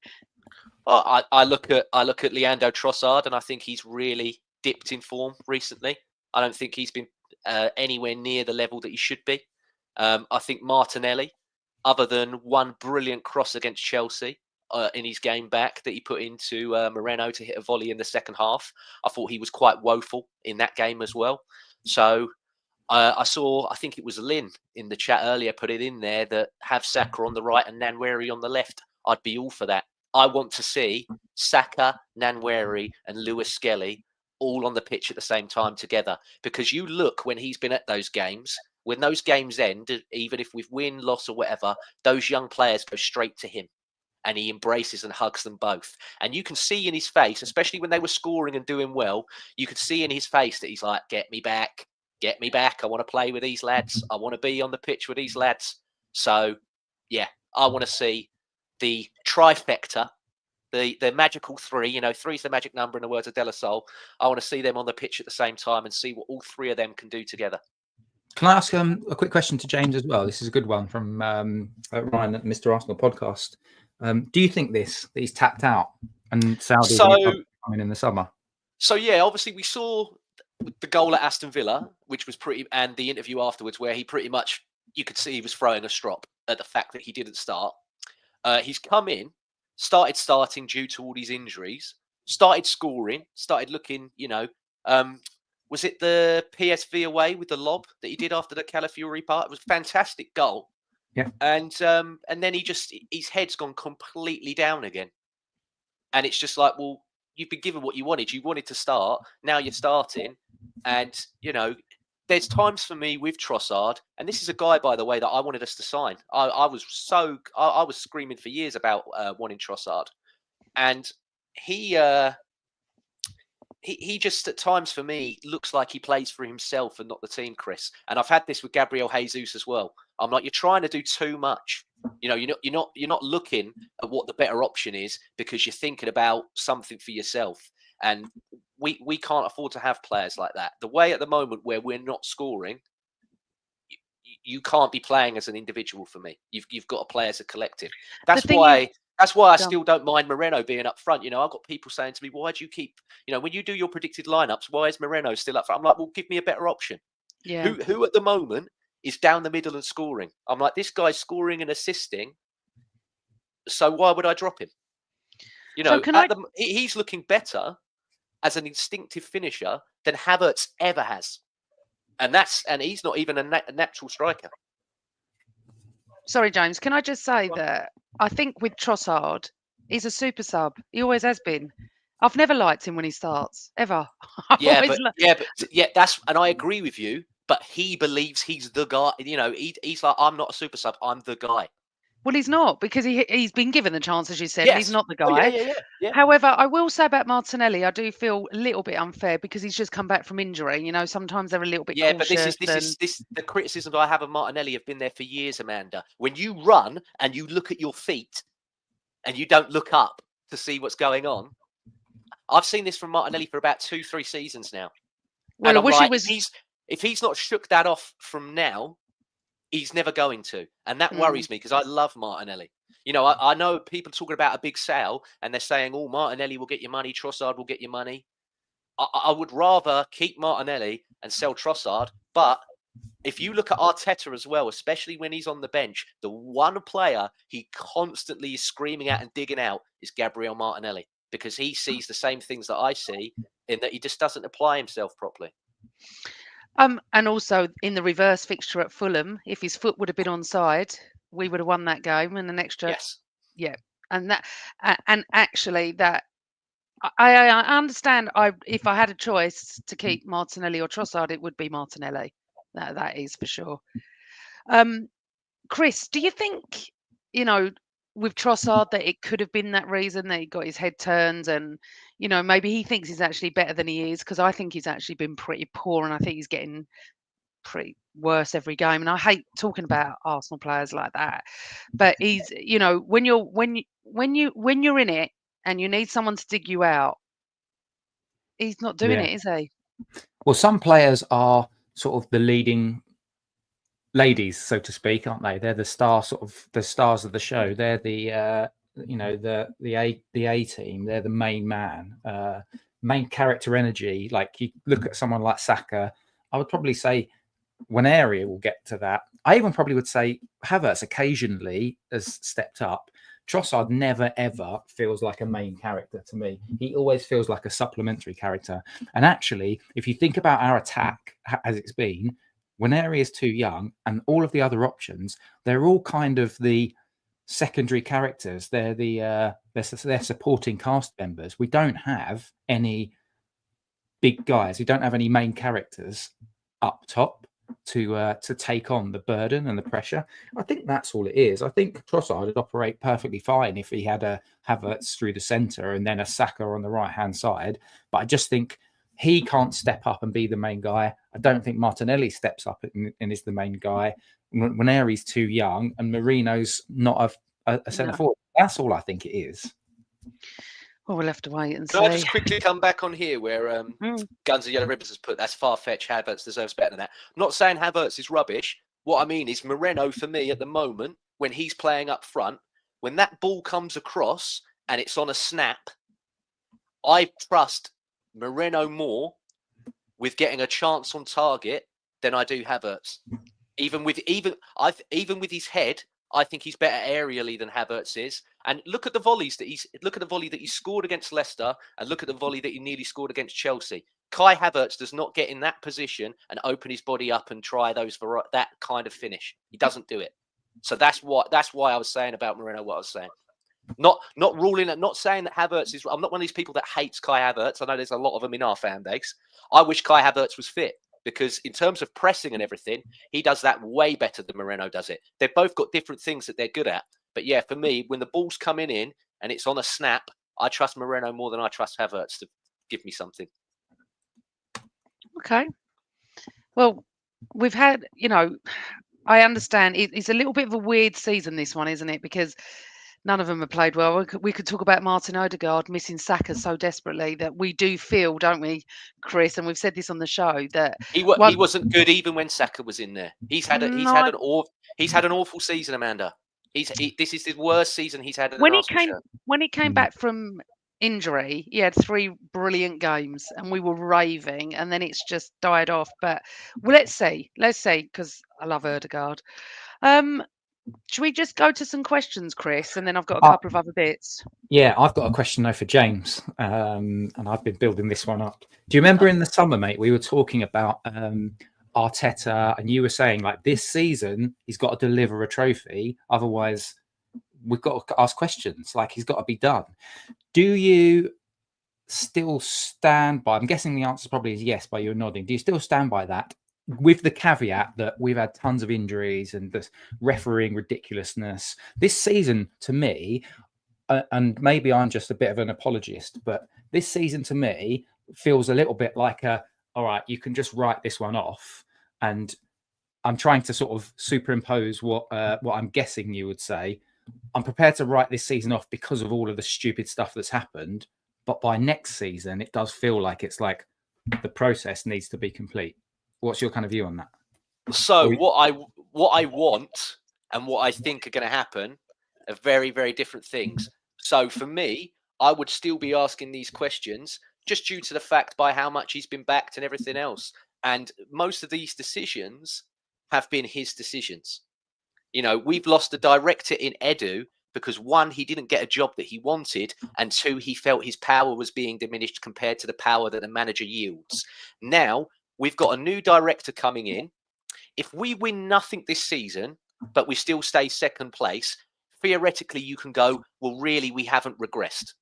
Well, I look at Leandro Trossard, and I think he's really dipped in form recently. I don't think he's been anywhere near the level that he should be. I think Martinelli, other than one brilliant cross against Chelsea in his game back that he put into Moreno to hit a volley in the second half, I thought he was quite woeful in that game as well. So I think it was Lynn in the chat earlier put it in there that have Saka on the right and Nwaneri on the left. I'd be all for that. I want to see Saka, Nwaneri and Lewis-Skelly all on the pitch at the same time together. Because you look when he's been at those games, when those games end, even if we've win, loss or whatever, those young players go straight to him and he embraces and hugs them both. And you can see in his face, especially when they were scoring and doing well, you could see in his face that he's like, get me back. Get me back. I want to play with these lads. I want to be on the pitch with these lads. So, yeah, I want to see the trifecta, the magical three. Three's the magic number in the words of De La Soul. I want to see them on the pitch at the same time and see what all three of them can do together. Can I ask a quick question to James as well? This is a good one from Ryan at Mr. Arsenal podcast. Do you think that he's tapped out and Saudi's coming in the summer? So, yeah, obviously we saw the goal at Aston Villa, which was and the interview afterwards where he pretty much, you could see he was throwing a strop at the fact that he didn't start. He's come in, started starting due to all these injuries, started scoring, started looking, was it the PSV away with the lob that he did after the Calafiori part? It was a fantastic goal. Yeah. And then his head's gone completely down again. And it's just like, well, you've been given what you wanted. You wanted to start. Now you're starting. And, there's times for me with Trossard, and this is a guy, by the way, that I wanted us to sign. I was screaming for years about wanting Trossard. And he just at times for me looks like he plays for himself and not the team, Chris. And I've had this with Gabriel Jesus as well. I'm like, you're trying to do too much You know, you're not looking at what the better option is because you're thinking about something for yourself. And we can't afford to have players like that. The way at the moment where we're not scoring, you can't be playing as an individual for me. You've got to play as a collective. That's why I still don't mind Moreno being up front. You know, I've got people saying to me, why do you keep, you know, when you do your predicted lineups, why is Moreno still up front? I'm like, well, give me a better option. Yeah. Who at the moment is down the middle and scoring? I'm like, this guy's scoring and assisting. So why would I drop him? You know, he's looking better as an instinctive finisher than Havertz ever has. And he's not even a natural striker. Sorry, James. Can I just say that I think with Trossard, he's a super sub. He always has been. I've never liked him when he starts, ever. That's, and I agree with you. But he believes he's the guy. You know, he's like, I'm not a super sub. I'm the guy. Well, he's not, because he's been given the chance, as you said, yes. and he's not the guy. Yeah. However, I will say about Martinelli, I do feel a little bit unfair because he's just come back from injury. You know, sometimes they're a little bit cautious. Yeah, but the criticisms I have of Martinelli have been there for years, Amanda. When you run and you look at your feet and you don't look up to see what's going on, I've seen this from Martinelli for about 2-3 seasons now. Well, and I wish like, it was. If he's not shook that off from now, he's never going to. And that worries me because I love Martinelli. You know, I know people talking about a big sale and they're saying, oh, Martinelli will get your money, Trossard will get your money. I would rather keep Martinelli and sell Trossard. But if you look at Arteta as well, especially when he's on the bench, the one player he constantly is screaming at and digging out is Gabriel Martinelli, because he sees the same things that I see in that he just doesn't apply himself properly. And also in the reverse fixture at Fulham, if his foot would have been onside, we would have won that game and an extra. Yes. Yeah. And actually that I understand. If I had a choice to keep Martinelli or Trossard, it would be Martinelli. That is for sure. Chris, do you think, you know, with Trossard that it could have been that reason that he got his head turned, and, you know, maybe he thinks he's actually better than he is? Because I think he's actually been pretty poor, and I think he's getting pretty worse every game. And I hate talking about Arsenal players like that, but he's, you know, when you're in it and you need someone to dig you out, he's not doing it, is he? Well, some players are sort of the leading ladies, so to speak, aren't they? They're the stars of the show. They're the the A team. They're the main man, main character energy. Like, you look at someone like Saka, I would probably say when area will get to that. I even probably would say Havertz occasionally has stepped up. Trossard never ever feels like a main character to me. He always feels like a supplementary character. And actually, if you think about our attack as it's been, when area is too young and all of the other options, they're all kind of the secondary characters. They're they're supporting cast members. We don't have any big guys. We don't have any main characters up top to take on the burden and the pressure. I think that's all it is. I think Trossard would operate perfectly fine if he had a Havertz through the centre and then a Saka on the right hand side. But I just think he can't step up and be the main guy. I don't think Martinelli steps up and is the main guy. Nwaneri's too young and Marino's not a centre forward. That's all I think it is. Well, we'll have to wait and see. Can I just quickly come back on here where Guns and Yellow Ribbons has put, that's far-fetched, Havertz deserves better than that. I'm not saying Havertz is rubbish. What I mean is Moreno, for me, at the moment, when he's playing up front, when that ball comes across and it's on a snap, I trust Moreno more with getting a chance on target than I do Havertz. Even with his head, I think he's better aerially than Havertz is. And look at the volleys that the volley that he scored against Leicester, and look at the volley that he nearly scored against Chelsea. Kai Havertz does not get in that position and open his body up and try that kind of finish. He doesn't do it. So that's why I was saying about Moreno what I was saying. Not ruling it, not saying that Havertz is. I'm not one of these people that hates Kai Havertz. I know there's a lot of them in our fan base. I wish Kai Havertz was fit, because in terms of pressing and everything, he does that way better than Moreno does it. They've both got different things that they're good at. But yeah, for me, when the ball's coming in and it's on a snap, I trust Moreno more than I trust Havertz to give me something. Okay. Well, we've had, you know, I understand. It's a little bit of a weird season, this one, isn't it? Because none of them have played well. We could talk about Martin Odegaard missing Saka so desperately that we do feel, don't we, Chris? And we've said this on the show that He wasn't good even when Saka was in there. He's had an awful season, Amanda. This is his worst season he's had in an Arsenal shirt. When he came back from injury, he had 3 brilliant games, and we were raving, and then it's just died off. But let's see, because I love Odegaard. Should we just go to some questions, Chris, and then I've got a couple of other bits. Yeah, I've got a question though for James, and I've been building this one up. Do you remember in the summer, mate, we were talking about Arteta, and you were saying like this season he's got to deliver a trophy, otherwise we've got to ask questions. Like he's got to be done. Do you still stand by? I'm guessing the answer probably is yes, by your nodding. Do you still stand by that? With the caveat that we've had tons of injuries and this refereeing ridiculousness this season, to me, and maybe I'm just a bit of an apologist, but this season to me feels a little bit like all right, you can just write this one off. And I'm trying to sort of superimpose what I'm guessing you would say. I'm prepared to write this season off because of all of the stupid stuff that's happened. But by next season, it does feel like it's like the process needs to be complete. What's your kind of view on that? So what I want and what I think are going to happen are very, very different things. So for me, I would still be asking these questions just due to the fact by how much he's been backed and everything else. And most of these decisions have been his decisions. You know, we've lost a director in Edu because 1, he didn't get a job that he wanted, and 2, he felt his power was being diminished compared to the power that the manager yields. Now, we've got a new director coming in. If we win nothing this season, but we still stay second place, theoretically you can go, well, really, we haven't regressed.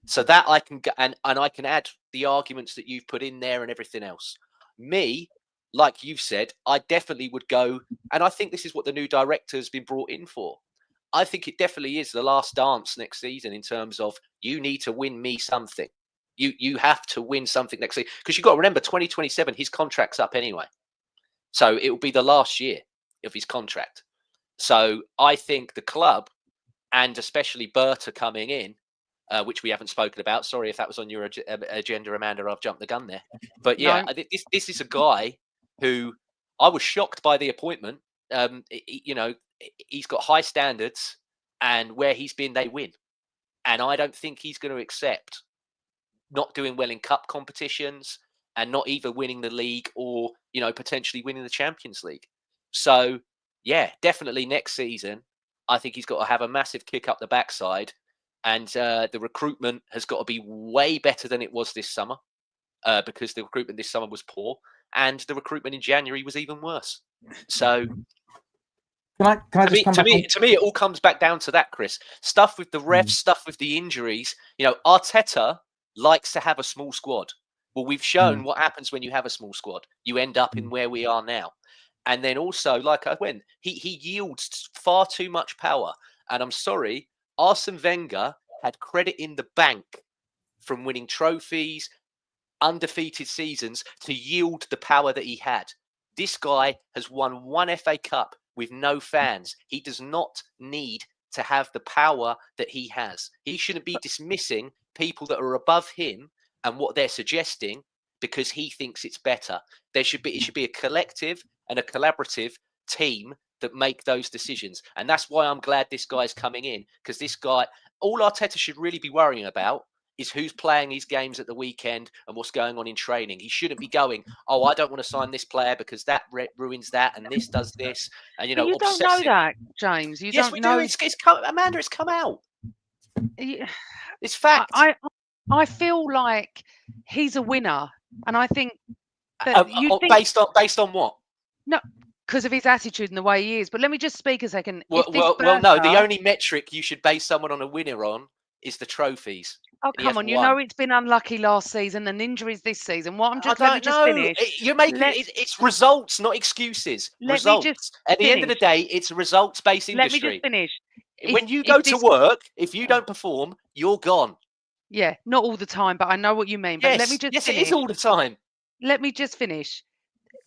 So that I can and I can add the arguments that you've put in there and everything else. Me, like you've said, I definitely would go, and I think this is what the new director has been brought in for. I think it definitely is the last dance next season in terms of you need to win me something. You have to win something next season because you've got to remember 2027, his contract's up anyway. So it will be the last year of his contract. So I think the club and especially Berta coming in, which we haven't spoken about. Sorry if that was on your agenda, Amanda. I've jumped the gun there. But yeah, no. This is a guy who I was shocked by the appointment. You know, he's got high standards, and where he's been, they win. And I don't think he's going to accept not doing well in cup competitions and not either winning the league or, you know, potentially winning the Champions League. So, yeah, definitely next season, I think he's got to have a massive kick up the backside. And the recruitment has got to be way better than it was this summer because the recruitment this summer was poor. And the recruitment in January was even worse. So to me, it all comes back down to that, Chris. Stuff with the refs, stuff with the injuries. You know, Arteta likes to have a small squad. Well, we've shown what happens when you have a small squad. You end up in where we are now. And then also, like I went, he yields far too much power. And I'm sorry, Arsene Wenger had credit in the bank from winning trophies, undefeated seasons to yield the power that he had. This guy has won 1 FA Cup with no fans. He does not need to have the power that he has. He shouldn't be dismissing people that are above him and what they're suggesting because he thinks it's better. It should be a collective and a collaborative team that make those decisions. And that's why I'm glad this guy's coming in, because this guy, all Arteta should really be worrying about is who's playing these games at the weekend and what's going on in training. He shouldn't be going, oh, I don't want to sign this player because that ruins that and this does this. And, you know, you obsessing. Don't know that, James. Yes, don't we know. do. Amanda, it's come out. It's fact. I feel like he's a winner. And I think that based on what? No, because of his attitude and the way he is. But let me just speak a second. No. The only metric you should base someone on a winner on is the trophies. Oh, come on. You know it's been unlucky last season and injuries this season. Let me just finish. You're making it's results, not excuses. Results. At the end of the day, it's a results-based industry. Let me just finish. When you go to work, if you don't perform, you're gone. Yeah, not all the time, but I know what you mean. But let me just finish. It is all the time. Let me just finish.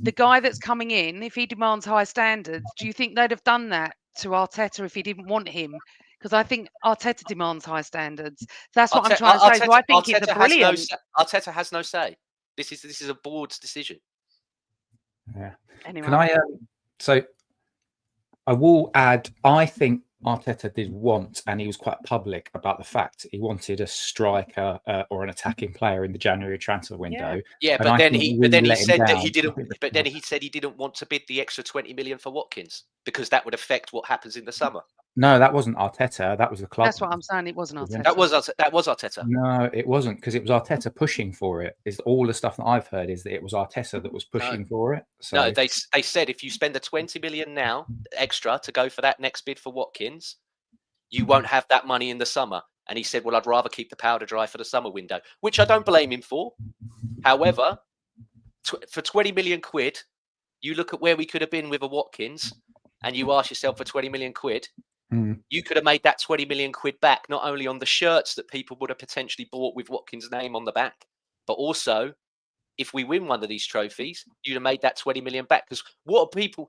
the guy that's coming in, if he demands high standards, do you think they'd have done that to Arteta if he didn't want him? Because I think Arteta demands high standards. That's what I'm trying to say. So I think it's a brilliant. Arteta has no say. This is a board's decision. Yeah. Anyway. Can I? So I will add. I think Arteta did want, and he was quite public about the fact he wanted a striker or an attacking player in the January transfer window. Yeah, but then he said that he didn't. But then he said he didn't want to bid the extra 20 million for Watkins because that would affect what happens in the summer. No, that wasn't Arteta. That was the club. That's what I'm saying. It wasn't Arteta. That was Arteta. No, it wasn't, because it was Arteta pushing for it. Is all the stuff that I've heard is that it was Arteta that was pushing for it. So no, they said if you spend the 20 million now extra to go for that next bid for Watkins, you won't have that money in the summer. And he said, well, I'd rather keep the powder dry for the summer window, which I don't blame him for. However, for 20 million quid, you look at where we could have been with a Watkins, and you ask yourself, for 20 million quid, you could have made that 20 million quid back, not only on the shirts that people would have potentially bought with Watkins' name on the back, but also if we win one of these trophies, you'd have made that 20 million back. Because what are people,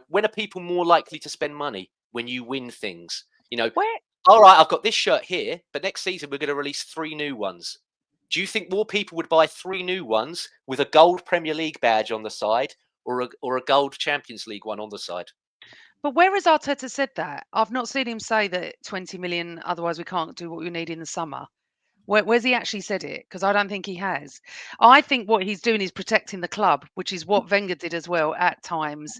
when are people more likely to spend money? When you win things, all right, I've got this shirt here, but next season we're going to release 3 new ones. Do you think more people would buy 3 new ones with a gold Premier League badge on the side or a gold Champions League one on the side? But where has Arteta said that? I've not seen him say that 20 million, otherwise we can't do what we need in the summer. Where's he actually said it? Because I don't think he has. I think what he's doing is protecting the club, which is what Wenger did as well at times.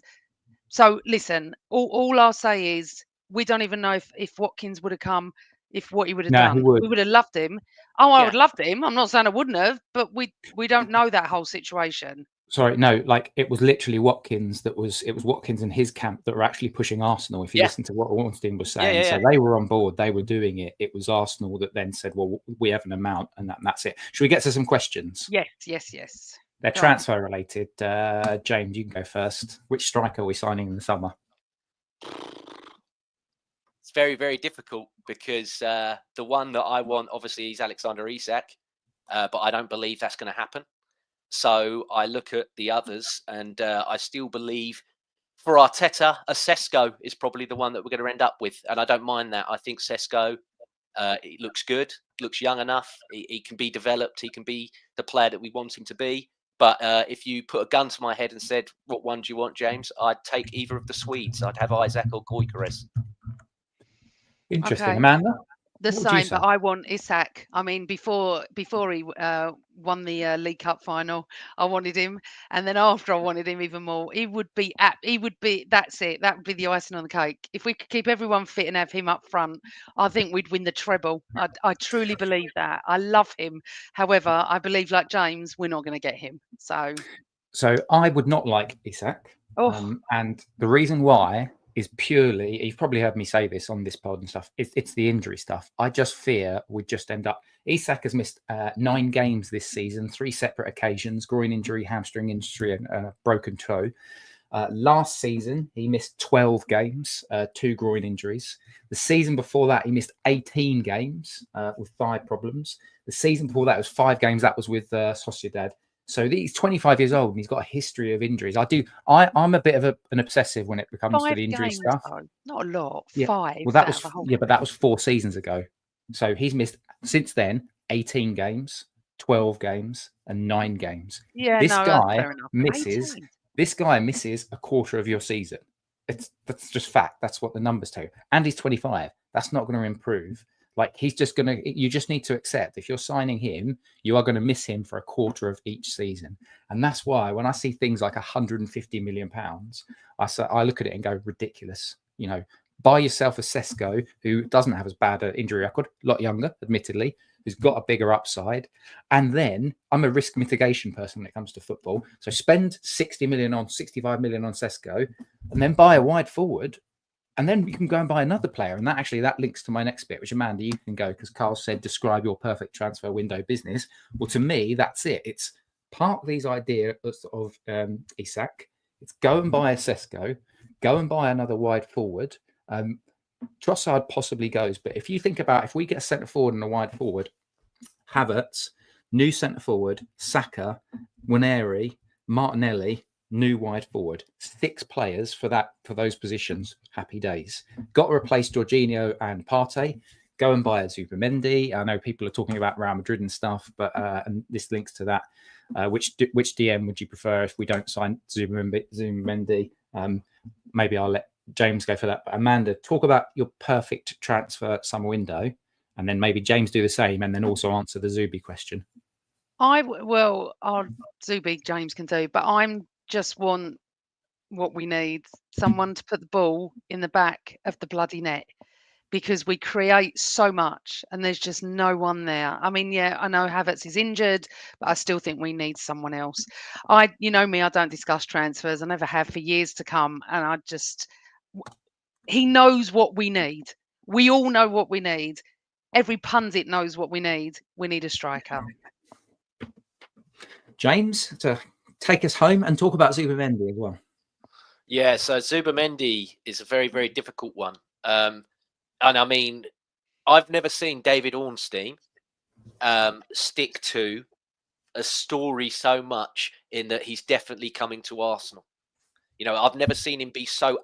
So listen, all I'll say is we don't even know if Watkins would have come, if what he would have done. We would have loved him. Oh, I would have loved him. I'm not saying I wouldn't have, but we don't know that whole situation. Sorry, no, like it was literally Watkins it was Watkins and his camp that were actually pushing Arsenal. If you listen to what Ornstein was saying, so they were on board, they were doing it. It was Arsenal that then said, well, we have an amount and that's it. Should we get to some questions? Yes. They're transfer related. James, you can go first. Which striker are we signing in the summer? It's very, very difficult because the one that I want, obviously, is Alexander Isak, but I don't believe that's going to happen. So I look at the others, and I still believe for Arteta, a Sesko is probably the one that we're going to end up with. And I don't mind that. I think Sesko, he looks good, looks young enough. He can be developed. He can be the player that we want him to be. But if you put a gun to my head and said, what one do you want, James? I'd take either of the Swedes. I'd have Isak or Gyökeres. Interesting. Okay. Amanda? The same, but I want Isak. I mean, before he won the League Cup final, I wanted him, and then after I wanted him even more. He would be. That's it. That would be the icing on the cake. If we could keep everyone fit and have him up front, I think we'd win the treble. I truly believe that. I love him. However, I believe, like James, we're not going to get him. So I would not like Isak, and the reason why is purely, you've probably heard me say this on this pod and stuff, it's the injury stuff. I just fear we'd just end up, Isak has missed 9 games this season, 3 separate occasions, groin injury, hamstring injury, and broken toe. Last season, he missed 12 games, 2 groin injuries. The season before that, he missed 18 games with thigh problems. The season before that was 5 games, that was with Sociedad. So he's 25 years old and he's got a history of injuries. I'm a bit of an obsessive when it comes to the injury stuff. Though. Not a lot. Yeah. 5. Well, but that was 4 seasons ago. So he's missed since then 18 games, 12 games, and 9 games. Yeah, this guy misses a quarter of your season. That's just fact. That's what the numbers tell you. And he's 25. That's not going to improve. Like you just need to accept if you're signing him, you are going to miss him for a quarter of each season. And that's why when I see things like 150 million pounds, I look at it and go, ridiculous. Buy yourself a Sesko who doesn't have as bad an injury record, a lot younger, admittedly, who's got a bigger upside. And then I'm a risk mitigation person when it comes to football. So spend 65 million on Sesko and then buy a wide forward. And then you can go and buy another player. And that links to my next bit, which Amanda, you can go because Carl said, describe your perfect transfer window business. Well, to me, that's it. It's part of these ideas of Isak. It's go and buy a Sesko, go and buy another wide forward. Trossard possibly goes. But if you think about if we get a centre forward and a wide forward, Havertz, new centre forward, Saka, Nwaneri, Martinelli, new wide forward, 6 players for those positions. Happy days. Got to replace Jorginho and Partey. Go and buy a Zubimendi. I know people are talking about Real Madrid and stuff, but and this links to that. Which DM would you prefer if we don't sign Zubimendi? Maybe I'll let James go for that. But Amanda, talk about your perfect transfer summer window, and then maybe James do the same, and then also answer the Zubi question. Our Zubi James can do, but I'm just want what we need: someone to put the ball in the back of the bloody net, because we create so much and there's just no one there. I mean, yeah, I know Havertz is injured, but I still think we need someone else. You know me, I don't discuss transfers. I never have for years to come, and he knows what we need. We all know what we need. Every pundit knows what we need. We need a striker. James, to take us home and talk about Zubimendi as well. Yeah, so Zubimendi is a very, very difficult one. And I mean, I've never seen David Ornstein stick to a story so much in that he's definitely coming to Arsenal. You know, I've never seen him be so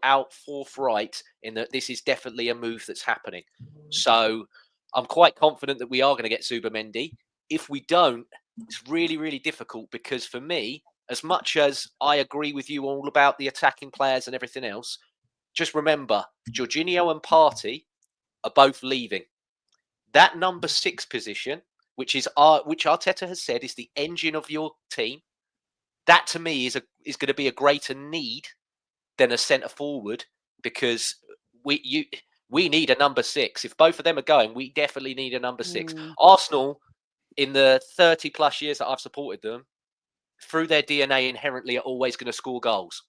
forthright in that this is definitely a move that's happening. So I'm quite confident that we are going to get Zubimendi. If we don't, it's really, really difficult, because for me, as much as I agree with you all about the attacking players and everything else, just remember, Jorginho and Partey are both leaving. That number 6 position, which Arteta has said is the engine of your team, that to me is going to be a greater need than a centre forward, because we need a number 6. If both of them are going, we definitely need a number 6. Arsenal, in the 30 plus years that I've supported them, through their DNA inherently are always going to score goals.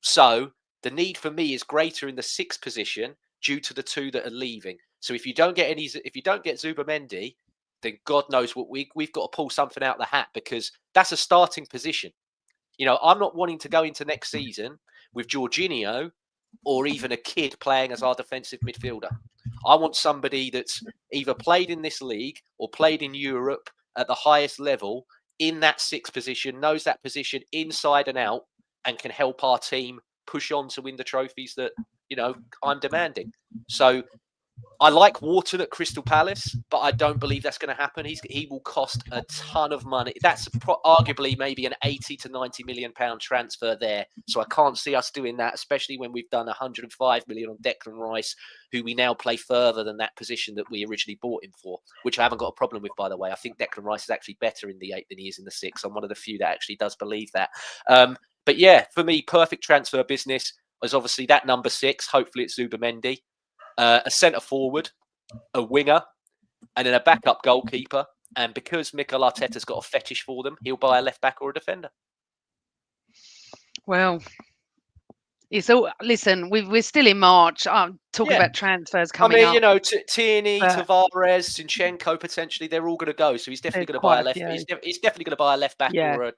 So the need for me is greater in the 6th position due to the 2 that are leaving. So if you don't get Zubimendi, then God knows what we've got to pull something out of the hat, because that's a starting position. You know, I'm not wanting to go into next season with Jorginho or even a kid playing as our defensive midfielder. I want somebody that's either played in this league or played in Europe at the highest level in that 6th position, knows that position inside and out, and can help our team push on to win the trophies that, you know, I'm demanding. So I like Wharton at Crystal Palace, but I don't believe that's going to happen. He will cost a ton of money. That's arguably maybe an 80 to 90 million pound transfer there. So I can't see us doing that, especially when we've done 105 million on Declan Rice, who we now play further than that position that we originally bought him for, which I haven't got a problem with, by the way. I think Declan Rice is actually better in the 8 than he is in the 6. I'm one of the few that actually does believe that. But yeah, for me, perfect transfer business is obviously that number 6. Hopefully it's Zubimendi. A centre forward, a winger, and then a backup goalkeeper. And because Mikel Arteta's got a fetish for them, he'll buy a left back or a defender. Well, it's all. Listen, we're still in March. I'm talking about transfers coming up. I mean, you know, Tierney, Tavares, Zinchenko, potentially, they're all going to go. So he's definitely going to buy a left. He's definitely going to buy a left back or a,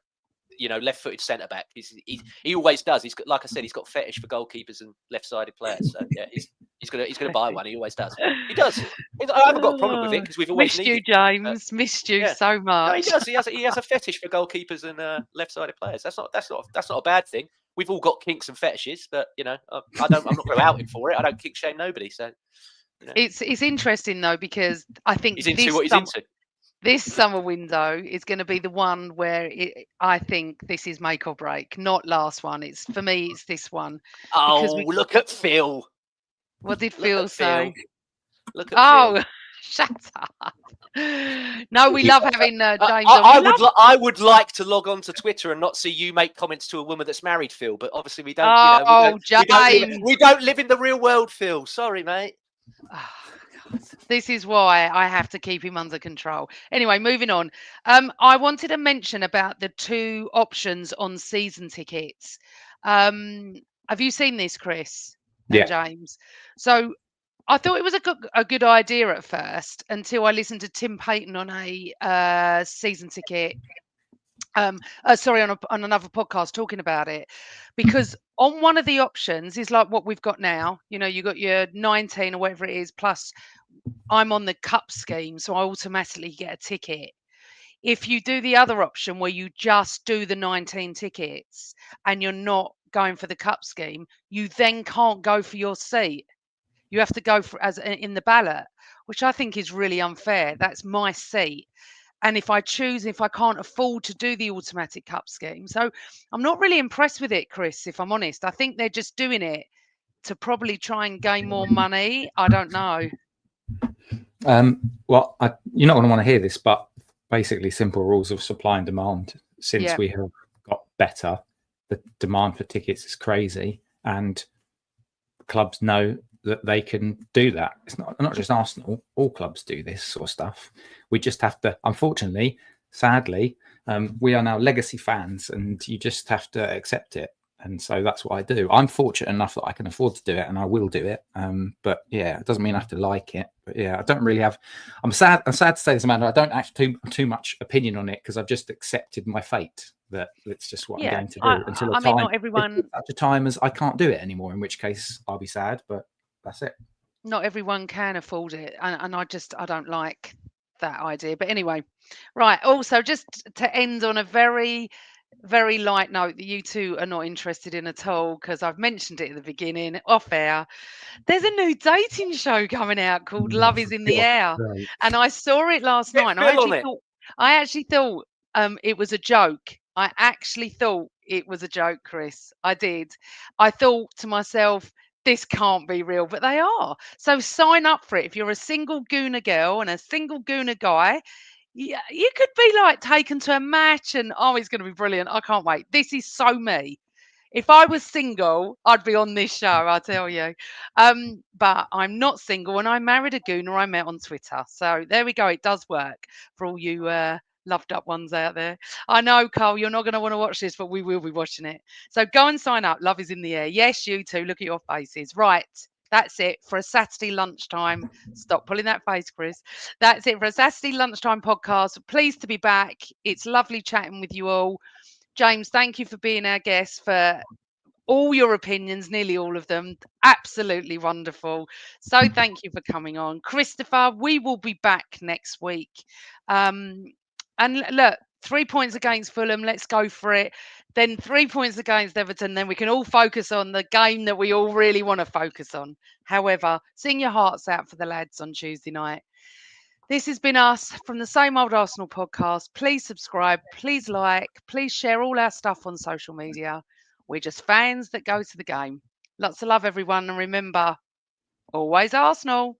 you know, left-footed centre back. He always does. He's got, like I said, he's got fetish for goalkeepers and left-sided players. So yeah, he's gonna buy one. He always does. He does. I haven't got a problem with it, because we've always missed you, James. Missed you so much. No, he does. He has a fetish for goalkeepers and left-sided players. That's not a bad thing. We've all got kinks and fetishes, but you know, I'm not going to out him for it. I don't kink shame nobody. So you know. It's interesting though, because I think he's into what he's into. This summer window is going to be the one where I think this is make or break, not last one. For me, it's this one. Oh, look at Phil. What did Phil say? Look at Phil. Shut up. No, we love having James I would like to log on to Twitter and not see you make comments to a woman that's married, Phil. But obviously we don't. We don't live in the real world, Phil. Sorry, mate. This is why I have to keep him under control. Anyway, moving on. I wanted to mention about the 2 options on season tickets. Have you seen this, Chris and James? So I thought it was a good idea at first, until I listened to Tim Payton on a season ticket. On another podcast talking about it, because on one of the options is like what we've got now. You know, you got your 19 or whatever it is, plus I'm on the cup scheme, so I automatically get a ticket. If you do the other option where you just do the 19 tickets and you're not going for the cup scheme, you then can't go for your seat. You have to go for as in the ballot, which I think is really unfair. That's my seat. And if I can't afford to do the automatic cup scheme. So I'm not really impressed with it, Chris, if I'm honest. I think they're just doing it to probably try and gain more money. I don't know. Well, you're not going to want to hear this, but basically simple rules of supply and demand. Since we have got better, the demand for tickets is crazy, and clubs know that they can do that. It's not just Arsenal. All clubs do this sort of stuff. We just have to, unfortunately, sadly, we are now legacy fans, and you just have to accept it. And so that's what I do. I'm fortunate enough that I can afford to do it, and I will do it. But yeah, it doesn't mean I have to like it. But yeah, I don't really have. I'm sad to say this, Amanda. I don't actually too much opinion on it because I've just accepted my fate. That it's just what I'm going to do until a time. Not everyone. At a time as I can't do it anymore, in which case I'll be sad. But that's it. Not everyone can afford it, and I don't like that idea. But anyway, right. Also, just to end on a very light note that you two are not interested in at all, because I've mentioned it at the beginning, off air. There's a new dating show coming out called Love Is in the Air, and I saw it last night. And I actually thought it was a joke. I actually thought it was a joke, Chris. I did. I thought to myself, this can't be real, but they are. So sign up for it. If you're a single Gooner girl and a single Gooner guy, yeah, you could be like taken to a match and it's going to be brilliant. I can't wait. This is so me. If I was single, I'd be on this show, I tell you. But I'm not single, and I married a gooner I met on Twitter. So there we go. It does work for all you loved up ones out there. I know, Carl, you're not going to want to watch this, but we will be watching it. So go and sign up. Love is in the air. Yes, you too. Look at your faces. Right. That's it for a Saturday lunchtime. Stop pulling that face, Chris. That's it for a Saturday lunchtime podcast. Pleased to be back. It's lovely chatting with you all. James, thank you for being our guest, for all your opinions, nearly all of them. Absolutely wonderful. So thank you for coming on. Christopher, we will be back next week. And look, 3 points against Fulham. Let's go for it. Then 3 points against Everton. Then we can all focus on the game that we all really want to focus on. However, sing your hearts out for the lads on Tuesday night. This has been us from the Same Old Arsenal podcast. Please subscribe, please like, please share all our stuff on social media. We're just fans that go to the game. Lots of love, everyone. And remember, always Arsenal.